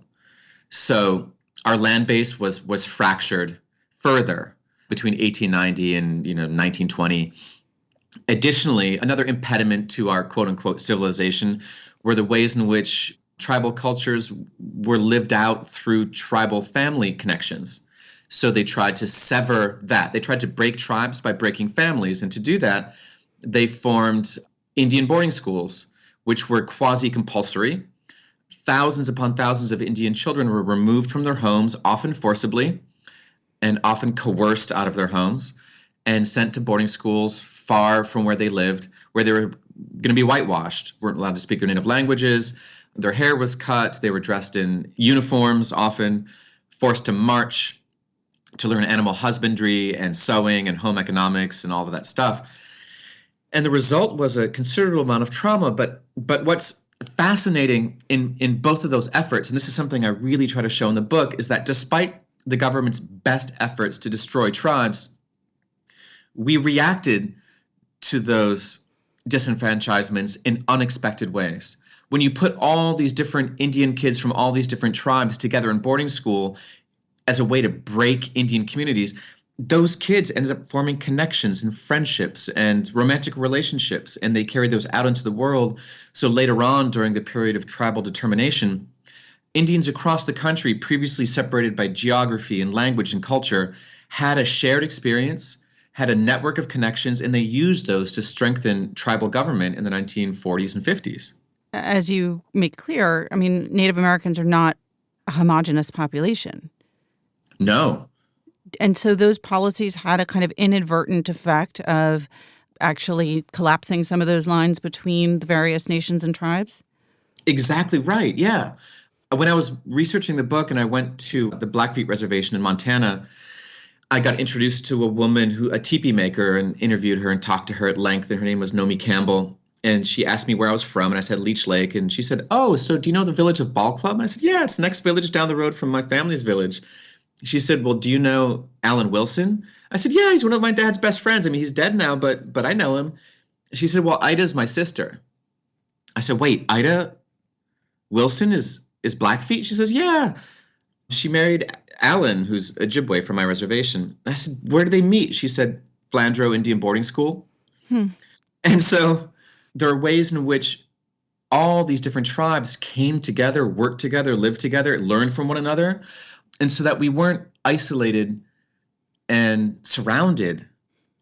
So our land base was fractured further between 1890 and 1920. Additionally, another impediment to our quote-unquote civilization were the ways in which tribal cultures were lived out through tribal family connections. So they tried to sever that. They tried to break tribes by breaking families. And to do that, they formed Indian boarding schools, which were quasi-compulsory. Thousands upon thousands of Indian children were removed from their homes, often forcibly, and often coerced out of their homes, and sent to boarding schools far from where they lived, where they were going to be whitewashed, weren't allowed to speak their native languages, their hair was cut, they were dressed in uniforms, often forced to march, to learn animal husbandry and sewing and home economics and all of that stuff. And the result was a considerable amount of trauma, but what's fascinating in both of those efforts, and this is something I really try to show in the book, is that despite the government's best efforts to destroy tribes, we reacted to those disenfranchisements in unexpected ways. When you put all these different Indian kids from all these different tribes together in boarding school as a way to break Indian communities, those kids ended up forming connections and friendships and romantic relationships, and they carried those out into the world. So later on, during the period of tribal determination, Indians across the country, previously separated by geography and language and culture, had a shared experience, had a network of connections, and they used those to strengthen tribal government in the 1940s and 50s. as you make clear, I mean, Native Americans are not a homogenous population. No. And so those policies had a kind of inadvertent effect of actually collapsing some of those lines between the various nations and tribes? Exactly right. Yeah. When I was researching the book and I went to the Blackfeet Reservation in Montana, I got introduced to a woman a teepee maker, and interviewed her and talked to her at length. And her name was Nomi Campbell. And she asked me where I was from, and I said Leech Lake. And she said, "Oh, so do you know the village of Ball Club?" And I said, "Yeah, it's the next village down the road from my family's village." She said, "Well, do you know Alan Wilson?" I said, "Yeah, he's one of my dad's best friends. I mean, he's dead now, but I know him." She said, "Well, Ida's my sister." I said, "Wait, Ida Wilson is Blackfeet?" She says, "Yeah. She married Alan, who's Ojibwe from my reservation." I said, "Where do they meet?" She said, "Flandreau Indian Boarding School." And so there are ways in which all these different tribes came together, worked together, lived together, learned from one another, and so that we weren't isolated and surrounded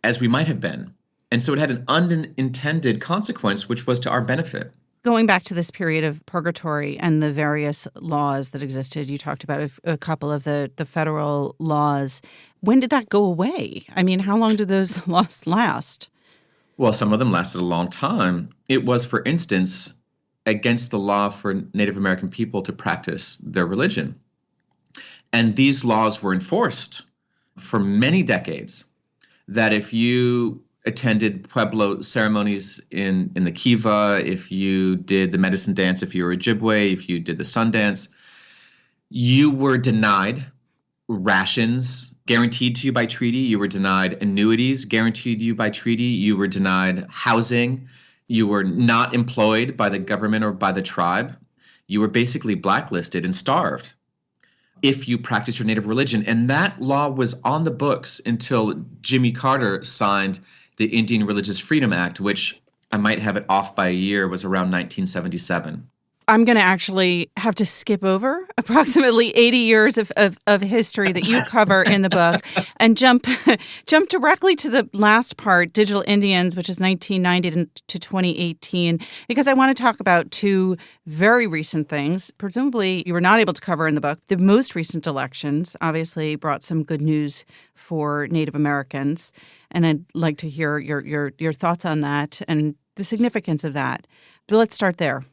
as we might have been. And so it had an unintended consequence, which was to our benefit. Going back to this period of purgatory and the various laws that existed, you talked about a couple of the federal laws. When did that go away? I mean, how long did those laws last? Well, some of them lasted a long time. It was, for instance, against the law for Native American people to practice their religion. And these laws were enforced for many decades, that if you attended Pueblo ceremonies in the Kiva, if you did the medicine dance, if you were Ojibwe, if you did the sun dance, you were denied rations guaranteed to you by treaty. You were denied annuities guaranteed to you by treaty. You were denied housing. You were not employed by the government or by the tribe. You were basically blacklisted and starved if you practiced your native religion. And that law was on the books until Jimmy Carter signed the Indian Religious Freedom Act, which, I might have it off by a year, was around 1977. I'm going to actually have to skip over approximately 80 years of history that you cover in the book and jump directly to the last part, Digital Indians, which is 1990 to 2018, because I want to talk about two very recent things. Presumably you were not able to cover in the book. The most recent elections obviously brought some good news for Native Americans, and I'd like to hear your thoughts on that and the significance of that. But let's start there.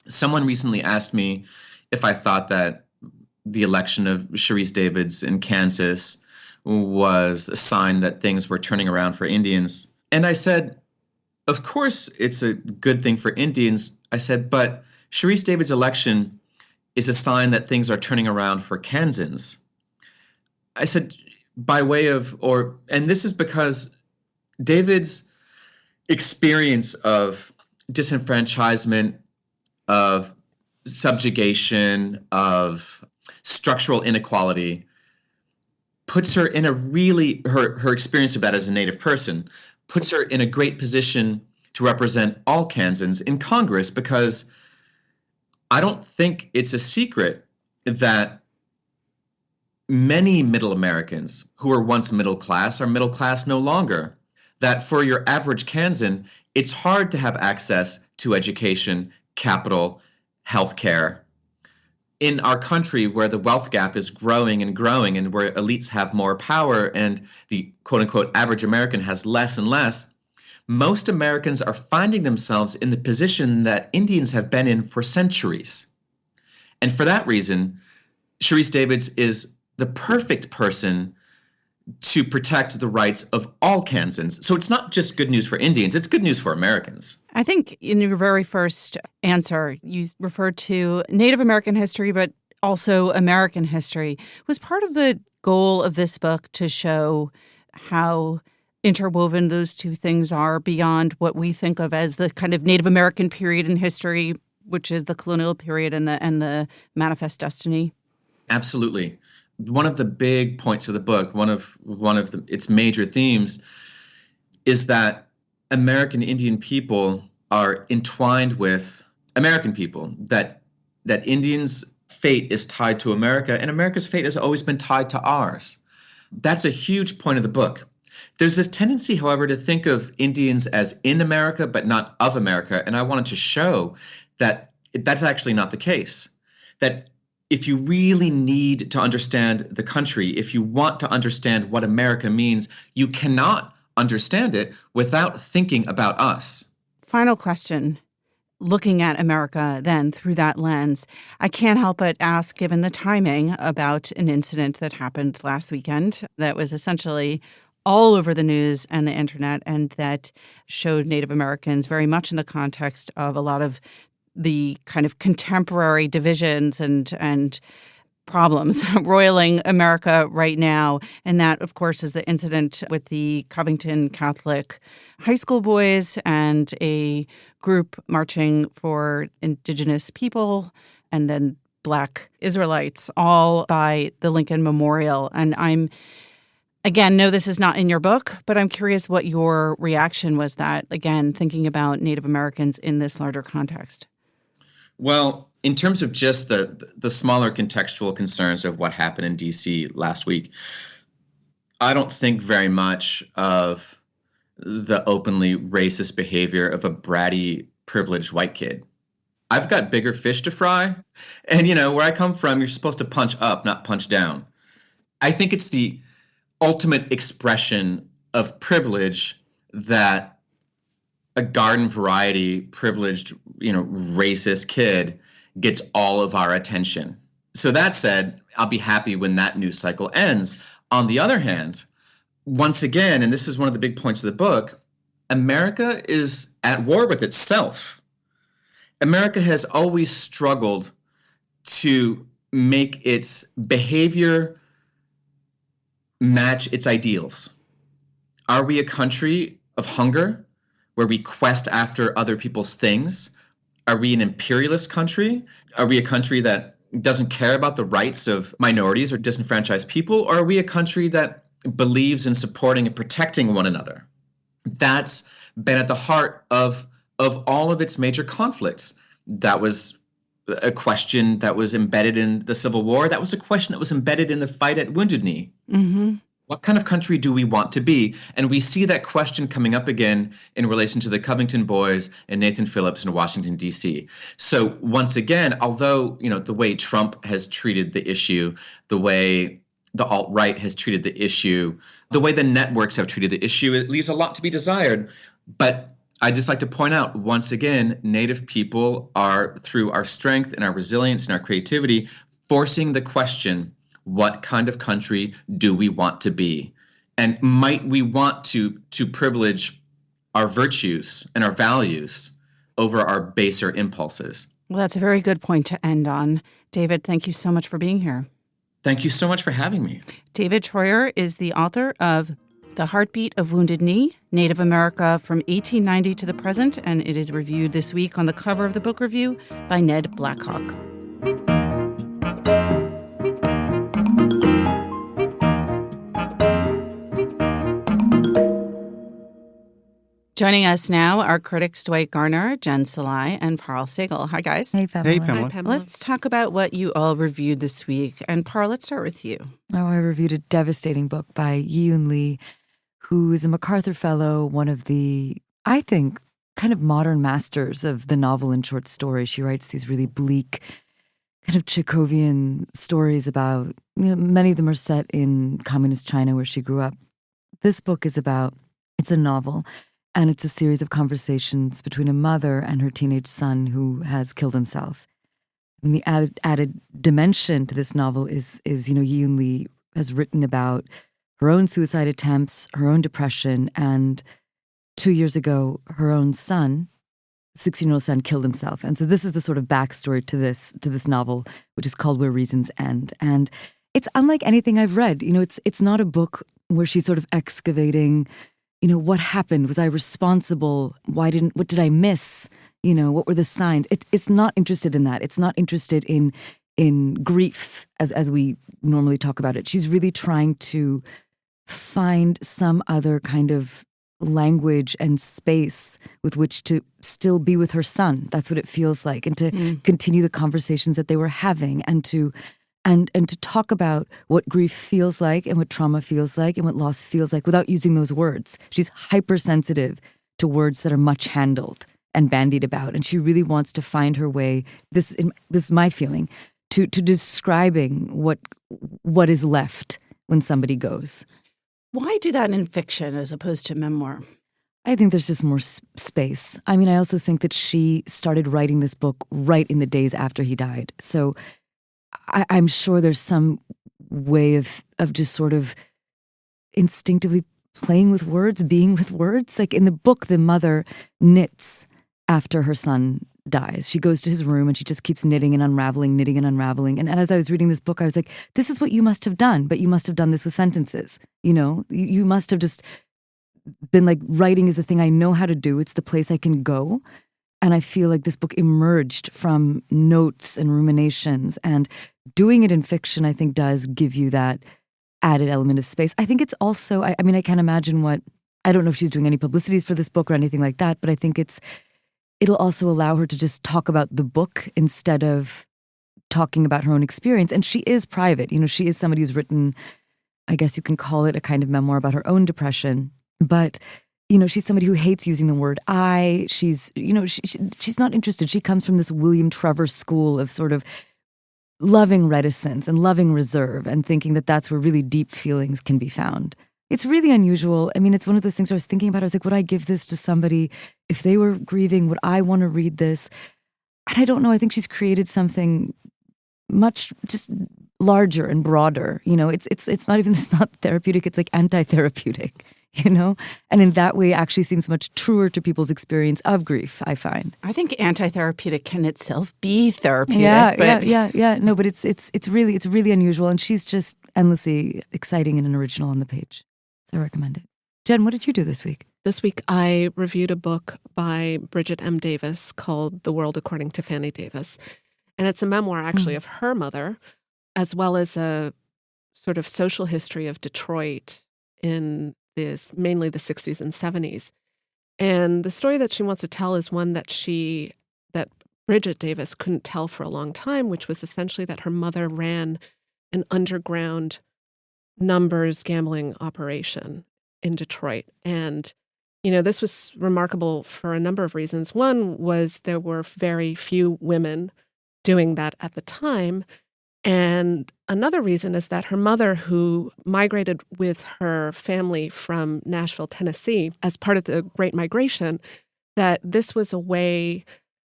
Someone recently asked me if I thought that the election of Sharice Davids in Kansas was a sign that things were turning around for Indians. And I said, of course it's a good thing for Indians. I said, but Sharice Davids' election is a sign that things are turning around for Kansans. I said, and this is because David's experience of disenfranchisement, of subjugation, of structural inequality, puts her in her experience of that as a Native person, puts her in a great position to represent all Kansans in Congress, because I don't think it's a secret that many middle Americans who were once middle class are middle class no longer. That for your average Kansan, it's hard to have access to education, capital, healthcare in our country where the wealth gap is growing and growing, and where elites have more power and the quote unquote average American has less and less. Most Americans are finding themselves in the position that Indians have been in for centuries. And for that reason, Sharice Davids is the perfect person to protect the rights of all Kansans. So it's not just good news for Indians, it's good news for Americans. I think in your very first answer, you referred to Native American history, but also American history. Was part of the goal of this book to show how interwoven those two things are beyond what we think of as the kind of Native American period in history, which is the colonial period and the manifest destiny? Absolutely. One of the big points of the book, one of its major themes, is that American Indian people are entwined with American people, that Indians' fate is tied to America, and America's fate has always been tied to ours. That's a huge point of the book. There's this tendency, however, to think of Indians as in America, but not of America, and I wanted to show that that's actually not the case. That if you really need to understand the country, if you want to understand what America means, you cannot understand it without thinking about us. Final question. Looking at America then through that lens, I can't help but ask, given the timing, about an incident that happened last weekend that was essentially all over the news and the internet, and that showed Native Americans very much in the context of a lot of the kind of contemporary divisions and problems roiling America right now. And that, of course, is the incident with the Covington Catholic high school boys and a group marching for Indigenous people and then Black Israelites, all by the Lincoln Memorial. And I'm, again, no, this is not in your book, but I'm curious what your reaction was that, again, thinking about Native Americans in this larger context. Well, in terms of just the smaller contextual concerns of what happened in D.C. last week, I don't think very much of the openly racist behavior of a bratty, privileged white kid. I've got bigger fish to fry. And, where I come from, you're supposed to punch up, not punch down. I think it's the ultimate expression of privilege that a garden variety, privileged, racist kid gets all of our attention. So that said, I'll be happy when that news cycle ends. On the other hand, once again, and this is one of the big points of the book, America is at war with itself. America has always struggled to make its behavior match its ideals. Are we a country of hunger where we quest after other people's things? Are we an imperialist country? Are we a country that doesn't care about the rights of minorities or disenfranchised people? Or are we a country that believes in supporting and protecting one another? That's been at the heart of all of its major conflicts. That was a question that was embedded in the Civil War. That was a question that was embedded in the fight at Wounded Knee. Mm-hmm. What kind of country do we want to be? And we see that question coming up again in relation to the Covington boys and Nathan Phillips in Washington, D.C. So once again, although, the way Trump has treated the issue, the way the alt-right has treated the issue, the way the networks have treated the issue, it leaves a lot to be desired. But I'd just like to point out, once again, Native people are, through our strength and our resilience and our creativity, forcing the question, what kind of country do we want to be? And might we want to privilege our virtues and our values over our baser impulses? Well, that's a very good point to end on. David, thank you so much for being here. Thank you so much for having me. David Treuer is the author of The Heartbeat of Wounded Knee, Native America from 1890 to the Present, and it is reviewed this week on the cover of the book review by Ned Blackhawk. Joining us now are critics Dwight Garner, Jen Salai, and Parl Sagel. Hi, guys. Hey, Pamela. Hey, Pamela. Hi, Pamela. Let's talk about what you all reviewed this week. And Parl, let's start with you. Oh, I reviewed a devastating book by Yiyun Lee, who is a MacArthur Fellow, one of the, I think, kind of modern masters of the novel and short story. She writes these really bleak, kind of Chekhovian stories about, many of them are set in communist China where she grew up. This book is about, it's a novel, and it's a series of conversations between a mother and her teenage son who has killed himself. I mean, the added dimension to this novel is Yiyun Lee has written about her own suicide attempts, her own depression, and 2 years ago, her own son, 16-year-old son, killed himself. And so this is the sort of backstory to this novel, which is called Where Reasons End. And it's unlike anything I've read. It's not a book where she's sort of excavating, what happened? Was I responsible? What did I miss? What were the signs? It's not interested in that. It's not interested in grief as we normally talk about it. She's really trying to find some other kind of language and space with which to still be with her son. That's what it feels like. And to continue the conversations that they were having and to talk about what grief feels like and what trauma feels like and what loss feels like without using those words. She's hypersensitive to words that are much handled and bandied about. And she really wants to find her way, this is my feeling, to describing what is left when somebody goes. Why do that in fiction as opposed to memoir? I think there's just more space. I mean, I also think that she started writing this book right in the days after he died. So I'm sure there's some way of just sort of instinctively playing with words, being with words. Like in the book, the mother knits after her son dies. She goes to his room and she just keeps knitting and unraveling. And as I was reading this book, I was like, this is what you must have done, but you must have done this with sentences. You know, you must have just been like, writing is a thing I know how to do. It's the place I can go. And I feel like this book emerged from notes and ruminations, and doing it in fiction, I think, does give you that added element of space. I think it's also, I mean, I can't imagine I don't know if she's doing any publicities for this book or anything like that, but I think it'll also allow her to just talk about the book instead of talking about her own experience. And she is private. You know, she is somebody who's written, I guess you can call it a kind of memoir about her own depression. But, you know, she's somebody who hates using the word I. She's, you know, she's not interested. She comes from this William Treuer school of sort of loving reticence and loving reserve and thinking that that's where really deep feelings can be found. It's really unusual. I mean, it's one of those things where I was thinking about. I was like, would I give this to somebody if they were grieving? Would I want to read this? And I don't know. I think she's created something much just larger and broader. You know, it's not even, it's not therapeutic. It's like anti-therapeutic, you know? And in that way, it actually seems much truer to people's experience of grief, I find. I think anti-therapeutic can itself be therapeutic. Yeah. No, but it's really unusual. And she's just endlessly exciting and an original on the page. So I recommend it. Jen, what did you do this week? This week, I reviewed a book by Bridget M. Davis called The World According to Fannie Davis. And it's a memoir, actually, of her mother, as well as a sort of social history of Detroit in mainly the 60s and 70s. And the story that she wants to tell is one that Bridget Davis couldn't tell for a long time, which was essentially that her mother ran an underground numbers gambling operation in Detroit. And, you know, this was remarkable for a number of reasons. One was there were very few women doing that at the time. And another reason is that her mother, who migrated with her family from Nashville, Tennessee, as part of the Great Migration, that this was a way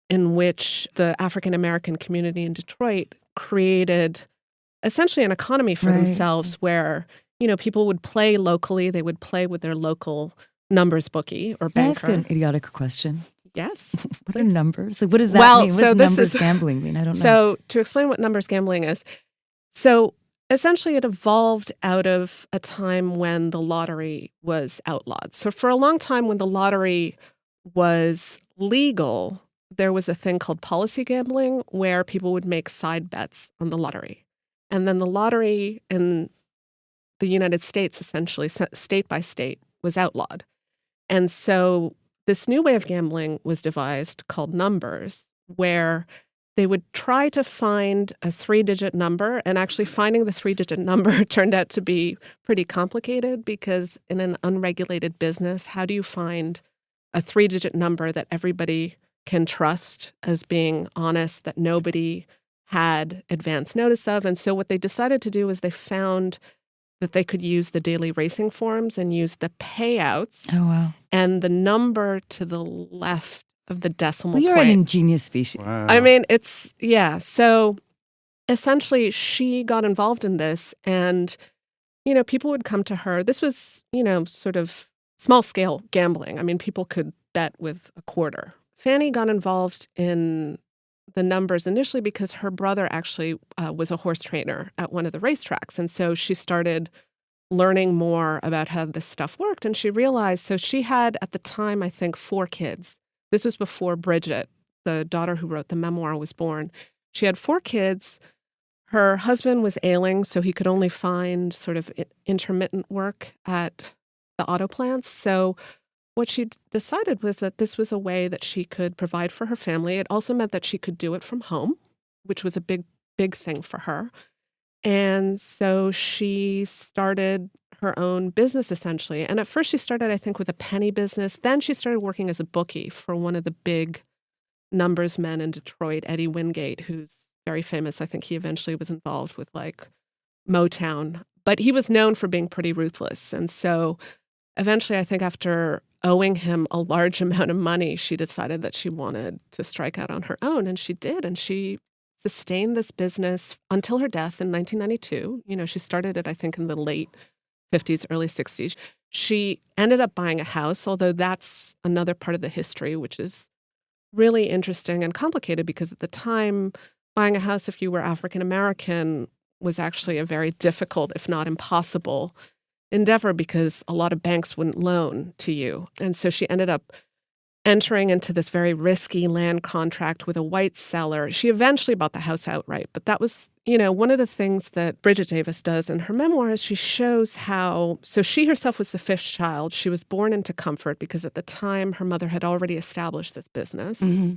in which the African-American community in Detroit created essentially an economy for themselves where, you know, people would play locally. They would play with their local numbers bookie or banker. Can I ask an idiotic question? Yes. What are numbers? Like, what does that mean? What does numbers gambling mean? I don't know. So to explain what numbers gambling is, so essentially it evolved out of a time when the lottery was outlawed. So for a long time when the lottery was legal, there was a thing called policy gambling where people would make side bets on the lottery. And then the lottery in the United States, essentially, state by state, was outlawed. And so this new way of gambling was devised called numbers, where they would try to find a 3-digit number. And actually finding the 3-digit number turned out to be pretty complicated because in an unregulated business, how do you find a 3-digit number that everybody can trust as being honest, that nobody had advance notice of? And so what they decided to do is they found that they could use the daily racing forms and use the payouts. Oh, wow. And the number to the left of the decimal point. You're an ingenious species. Wow. I mean, so essentially she got involved in this and, you know, people would come to her. This was, you know, sort of small scale gambling. I mean, people could bet with a quarter. Fannie got involved in the numbers initially because her brother actually was a horse trainer at one of the racetracks. And so she started learning more about how this stuff worked. And she realized, so she had at the time, I think, 4 kids. This was before Bridget, the daughter who wrote the memoir, was born. She had 4 kids. Her husband was ailing, so he could only find sort of intermittent work at the auto plants. So what she decided was that this was a way that she could provide for her family. It also meant that she could do it from home, which was a big, big thing for her. And so she started her own business, essentially. And at first she started, I think, with a penny business. Then she started working as a bookie for one of the big numbers men in Detroit, Eddie Wingate, who's very famous. I think he eventually was involved with like Motown. But he was known for being pretty ruthless. And so eventually, I think after owing him a large amount of money, she decided that she wanted to strike out on her own. And she did. And she sustained this business until her death in 1992. You know, she started it, I think, in the late 50s, early 60s. She ended up buying a house, although that's another part of the history, which is really interesting and complicated because at the time, buying a house if you were African American was actually a very difficult, if not impossible, endeavor because a lot of banks wouldn't loan to you. And so she ended up entering into this very risky land contract with a white seller. She eventually bought the house outright. But that was, you know, one of the things that Bridget Davis does in her memoir is she shows how, so she herself was the fifth child. She was born into comfort because at the time her mother had already established this business. Mm-hmm.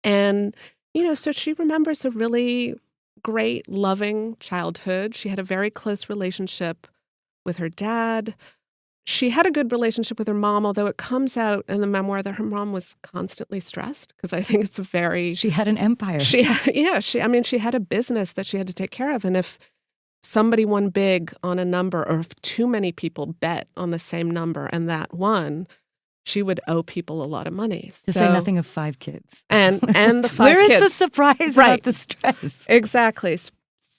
And, you know, so she remembers a really great, loving childhood. She had a very close relationship with her dad. She had a good relationship with her mom, although it comes out in the memoir that her mom was constantly stressed because I think it's a very... She had an empire. She had a business that she had to take care of. And if somebody won big on a number or if too many people bet on the same number and that won, she would owe people a lot of money. To say nothing of 5 kids. And the 5 Where kids. Where is the surprise about the stress? Exactly.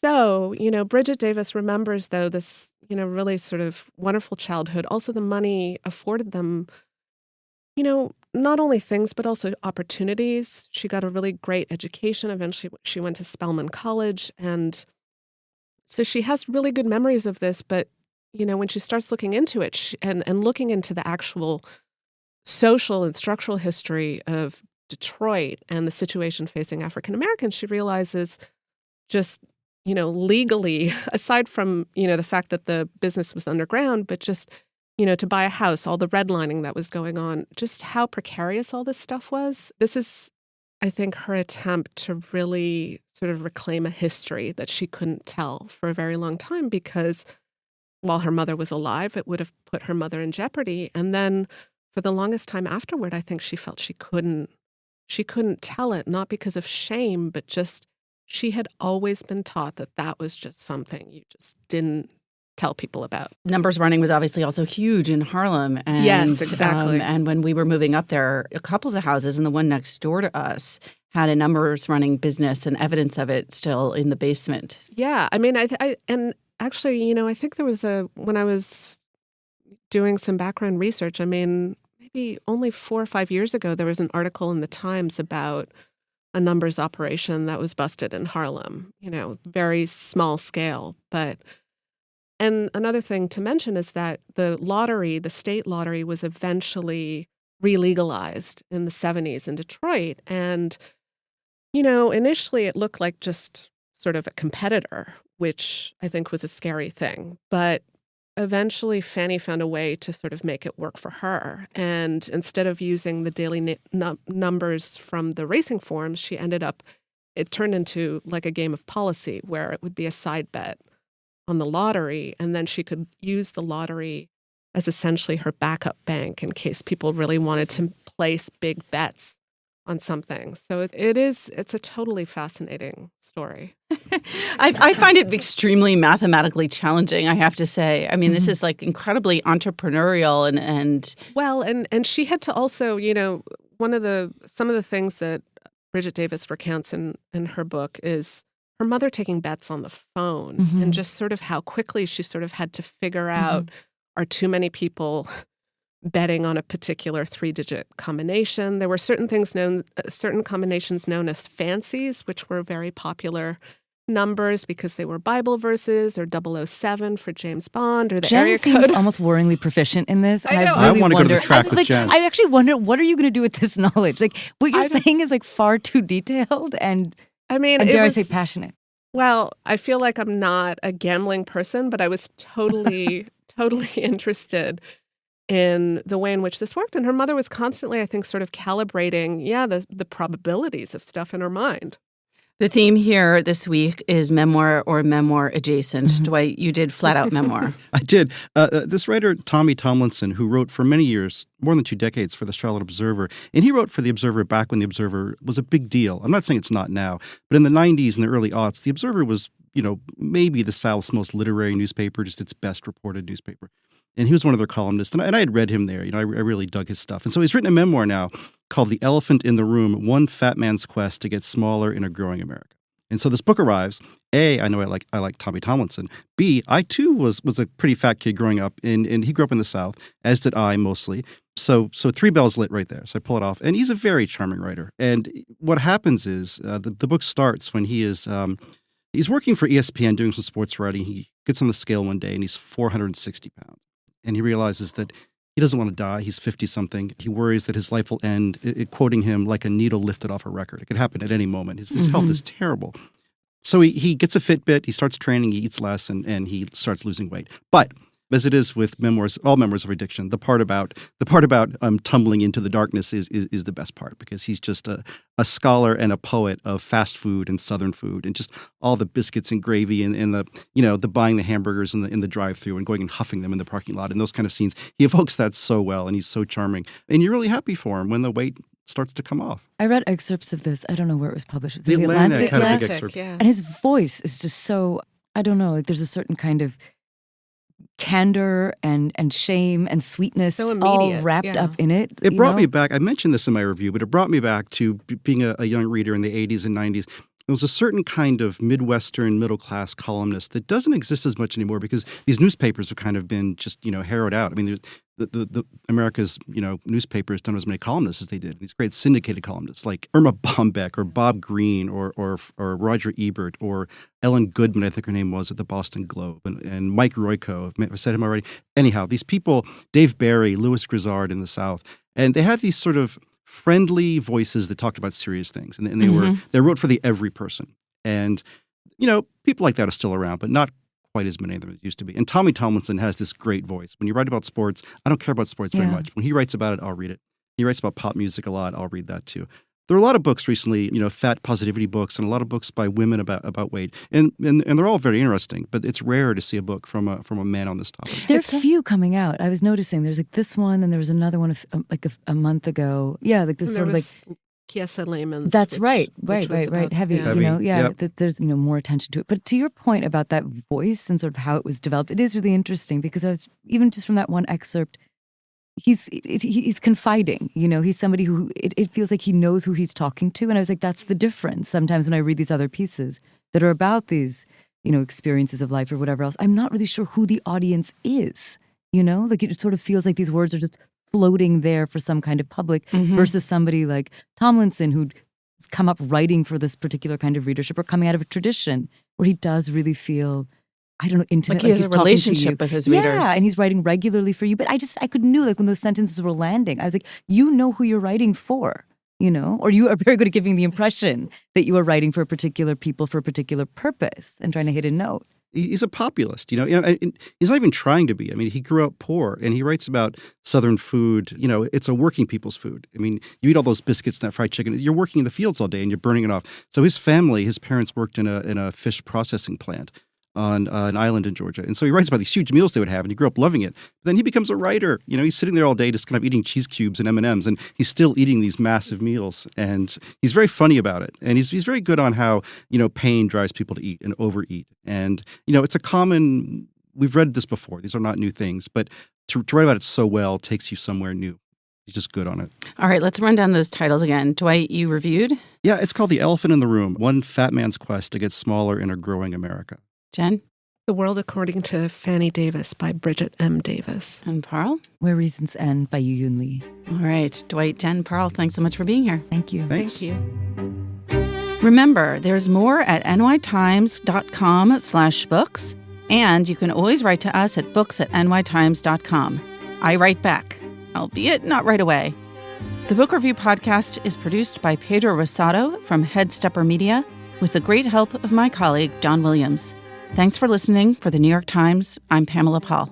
So, you know, Bridget Davis remembers, though, this, you know, really sort of wonderful childhood. Also, the money afforded them, you know, not only things, but also opportunities. She got a really great education. Eventually, she went to Spelman College. And so she has really good memories of this. But, you know, when she starts looking into it and looking into the actual social and structural history of Detroit and the situation facing African Americans, she realizes just, you know, legally, aside from, you know, the fact that the business was underground, but just, you know, to buy a house, all the redlining that was going on, just how precarious all this stuff was. This is, I think, her attempt to really sort of reclaim a history that she couldn't tell for a very long time because while her mother was alive, it would have put her mother in jeopardy. And then for the longest time afterward, I think she felt she couldn't tell it, not because of shame, but just she had always been taught that that was just something you just didn't tell people about. Numbers running was obviously also huge in Harlem. And, yes, exactly. And when we were moving up there, a couple of the houses and the one next door to us had a numbers running business and evidence of it still in the basement. Yeah. I mean, and actually, you know, I think there was when I was doing some background research, I mean, maybe only 4 or 5 years ago, there was an article in the Times about a numbers operation that was busted in Harlem, you know, very small scale. And another thing to mention is that the state lottery was eventually re-legalized in the 70s in Detroit. And, you know, initially it looked like just sort of a competitor, which I think was a scary thing. But eventually Fannie found a way to sort of make it work for her. And instead of using the daily numbers from the racing forms, it turned into like a game of policy where it would be a side bet on the lottery. And then she could use the lottery as essentially her backup bank in case people really wanted to place big bets on something. So it's a totally fascinating story. I find it extremely mathematically challenging, I have to say. I mean, this is like incredibly entrepreneurial and well, and she had to also, you know, some of the things that Bridget Davis recounts in her book is her mother taking bets on the phone and just sort of how quickly she sort of had to figure out, are too many people betting on a particular 3-digit combination? There were certain combinations known as fancies, which were very popular numbers because they were Bible verses, or 007 for James Bond, or the Jen area seems code. Almost worryingly proficient in this. I know. I really want to go to the wonder- track with Jen. I actually wonder, what are you going to do with this knowledge? Like, what you're saying is like far too detailed and, I mean, dare I say, passionate. Well, I feel like I'm not a gambling person, but I was totally interested in the way in which this worked. And her mother was constantly, I think, sort of calibrating, the probabilities of stuff in her mind. The theme here this week is memoir or memoir adjacent. Mm-hmm. Dwight, you did flat out memoir. I did. This writer, Tommy Tomlinson, who wrote for many years, more than 2 decades, for the Charlotte Observer, and he wrote for the Observer back when the Observer was a big deal. I'm not saying it's not now, but in the 90s and the early aughts, the Observer was, maybe the South's most literary newspaper, just its best reported newspaper. And he was one of their columnists, and I had read him there. I really dug his stuff. And so he's written a memoir now called The Elephant in the Room, One Fat Man's Quest to Get Smaller in a Growing America. And so this book arrives. A, I know I like Tommy Tomlinson. B, I too was a pretty fat kid growing up, and he grew up in the South, as did I mostly. So 3 bells lit right there. So I pull it off. And he's a very charming writer. And what happens is the book starts when he is he's working for ESPN doing some sports writing. He gets on the scale one day and he's 460 pounds. And he realizes that he doesn't want to die. He's 50-something. He worries that his life will end, quoting him, like a needle lifted off a record. It could happen at any moment. His health is terrible. So he gets a Fitbit, he starts training, he eats less, and he starts losing weight. But as it is with memoirs, all memoirs of addiction, the part about tumbling into the darkness is the best part, because he's just a scholar and a poet of fast food and Southern food and just all the biscuits and gravy and the buying the hamburgers in the drive-thru and going and huffing them in the parking lot and those kind of scenes. He evokes that so well, and he's so charming. And you're really happy for him when the weight starts to come off. I read excerpts of this. I don't know where it was published. The Atlantic had a big excerpt. Yeah. And his voice is just so, I don't know, like there's a certain kind of candor and shame and sweetness So all immediate, wrapped up in it. It brought me back. I mentioned this in my review, but it brought me back to being a young reader in the 80s and 90s. There was a certain kind of Midwestern middle-class columnist that doesn't exist as much anymore because these newspapers have kind of been just, harrowed out. I mean, the America's, newspapers don't have as many columnists as they did. These great syndicated columnists like Irma Bombeck or Bob Greene or Roger Ebert or Ellen Goodman, I think her name was, at the Boston Globe, and Mike Royko. I've said him already. Anyhow, these people, Dave Barry, Louis Grizzard in the South, and they had these sort of friendly voices that talked about serious things, and they wrote for the every person. And people like that are still around, but not quite as many of them as used to be. And Tommy Tomlinson has this great voice. When you write about sports, I don't care about sports very much. When he writes about it, I'll read it. He writes about pop music a lot. I'll read that too. There are a lot of books recently, fat positivity books, and a lot of books by women about weight, and they're all very interesting. But it's rare to see a book from a man on this topic. There's a few coming out. I was noticing there's like this one, and there was another one a month ago. Yeah, like this sort of like Kiesa Lehman's. That's which right. Heavy. Heavy. That there's more attention to it. But to your point about that voice and sort of how it was developed, it is really interesting because I was even just from that one excerpt. He's confiding, he's somebody who it feels like he knows who he's talking to. And I was like, that's the difference. Sometimes when I read these other pieces that are about these, experiences of life or whatever else, I'm not really sure who the audience is, like it sort of feels like these words are just floating there for some kind of public versus somebody like Tomlinson who's come up writing for this particular kind of readership or coming out of a tradition where he does really feel, I don't know, intimate. Like he has a relationship with his readers. Yeah, and he's writing regularly for you. But I could knew like when those sentences were landing, I was like, you know who you're writing for, or you are very good at giving the impression that you are writing for a particular people for a particular purpose and trying to hit a note. He's a populist, and he's not even trying to be. I mean, he grew up poor, and he writes about Southern food. It's a working people's food. I mean, you eat all those biscuits and that fried chicken. You're working in the fields all day, and you're burning it off. So his parents worked in a fish processing plant on an island in Georgia. And so he writes about these huge meals they would have, and he grew up loving it. But then he becomes a writer. He's sitting there all day just kind of eating cheese cubes and M&Ms, and he's still eating these massive meals. And he's very funny about it. And he's very good on how, pain drives people to eat and overeat. And, it's a common, we've read this before. These are not new things. But to write about it so well takes you somewhere new. He's just good on it. All right, let's run down those titles again. Dwight, you reviewed? Yeah, it's called The Elephant in the Room, One Fat Man's Quest to Get Smaller in a Growing America. Jen? The World According to Fannie Davis by Bridget M. Davis. And Pearl? Where Reasons End by Yu-Yun Lee. All right, Dwight, Jen, Pearl, thanks so much for being here. Thank you. Thanks. Thank you. Remember, there's more at nytimes.com/books, and you can always write to us at books@nytimes.com. I write back, albeit not right away. The Book Review Podcast is produced by Pedro Rosado from Headstepper Media with the great help of my colleague, John Williams. Thanks for listening. For the New York Times, I'm Pamela Paul.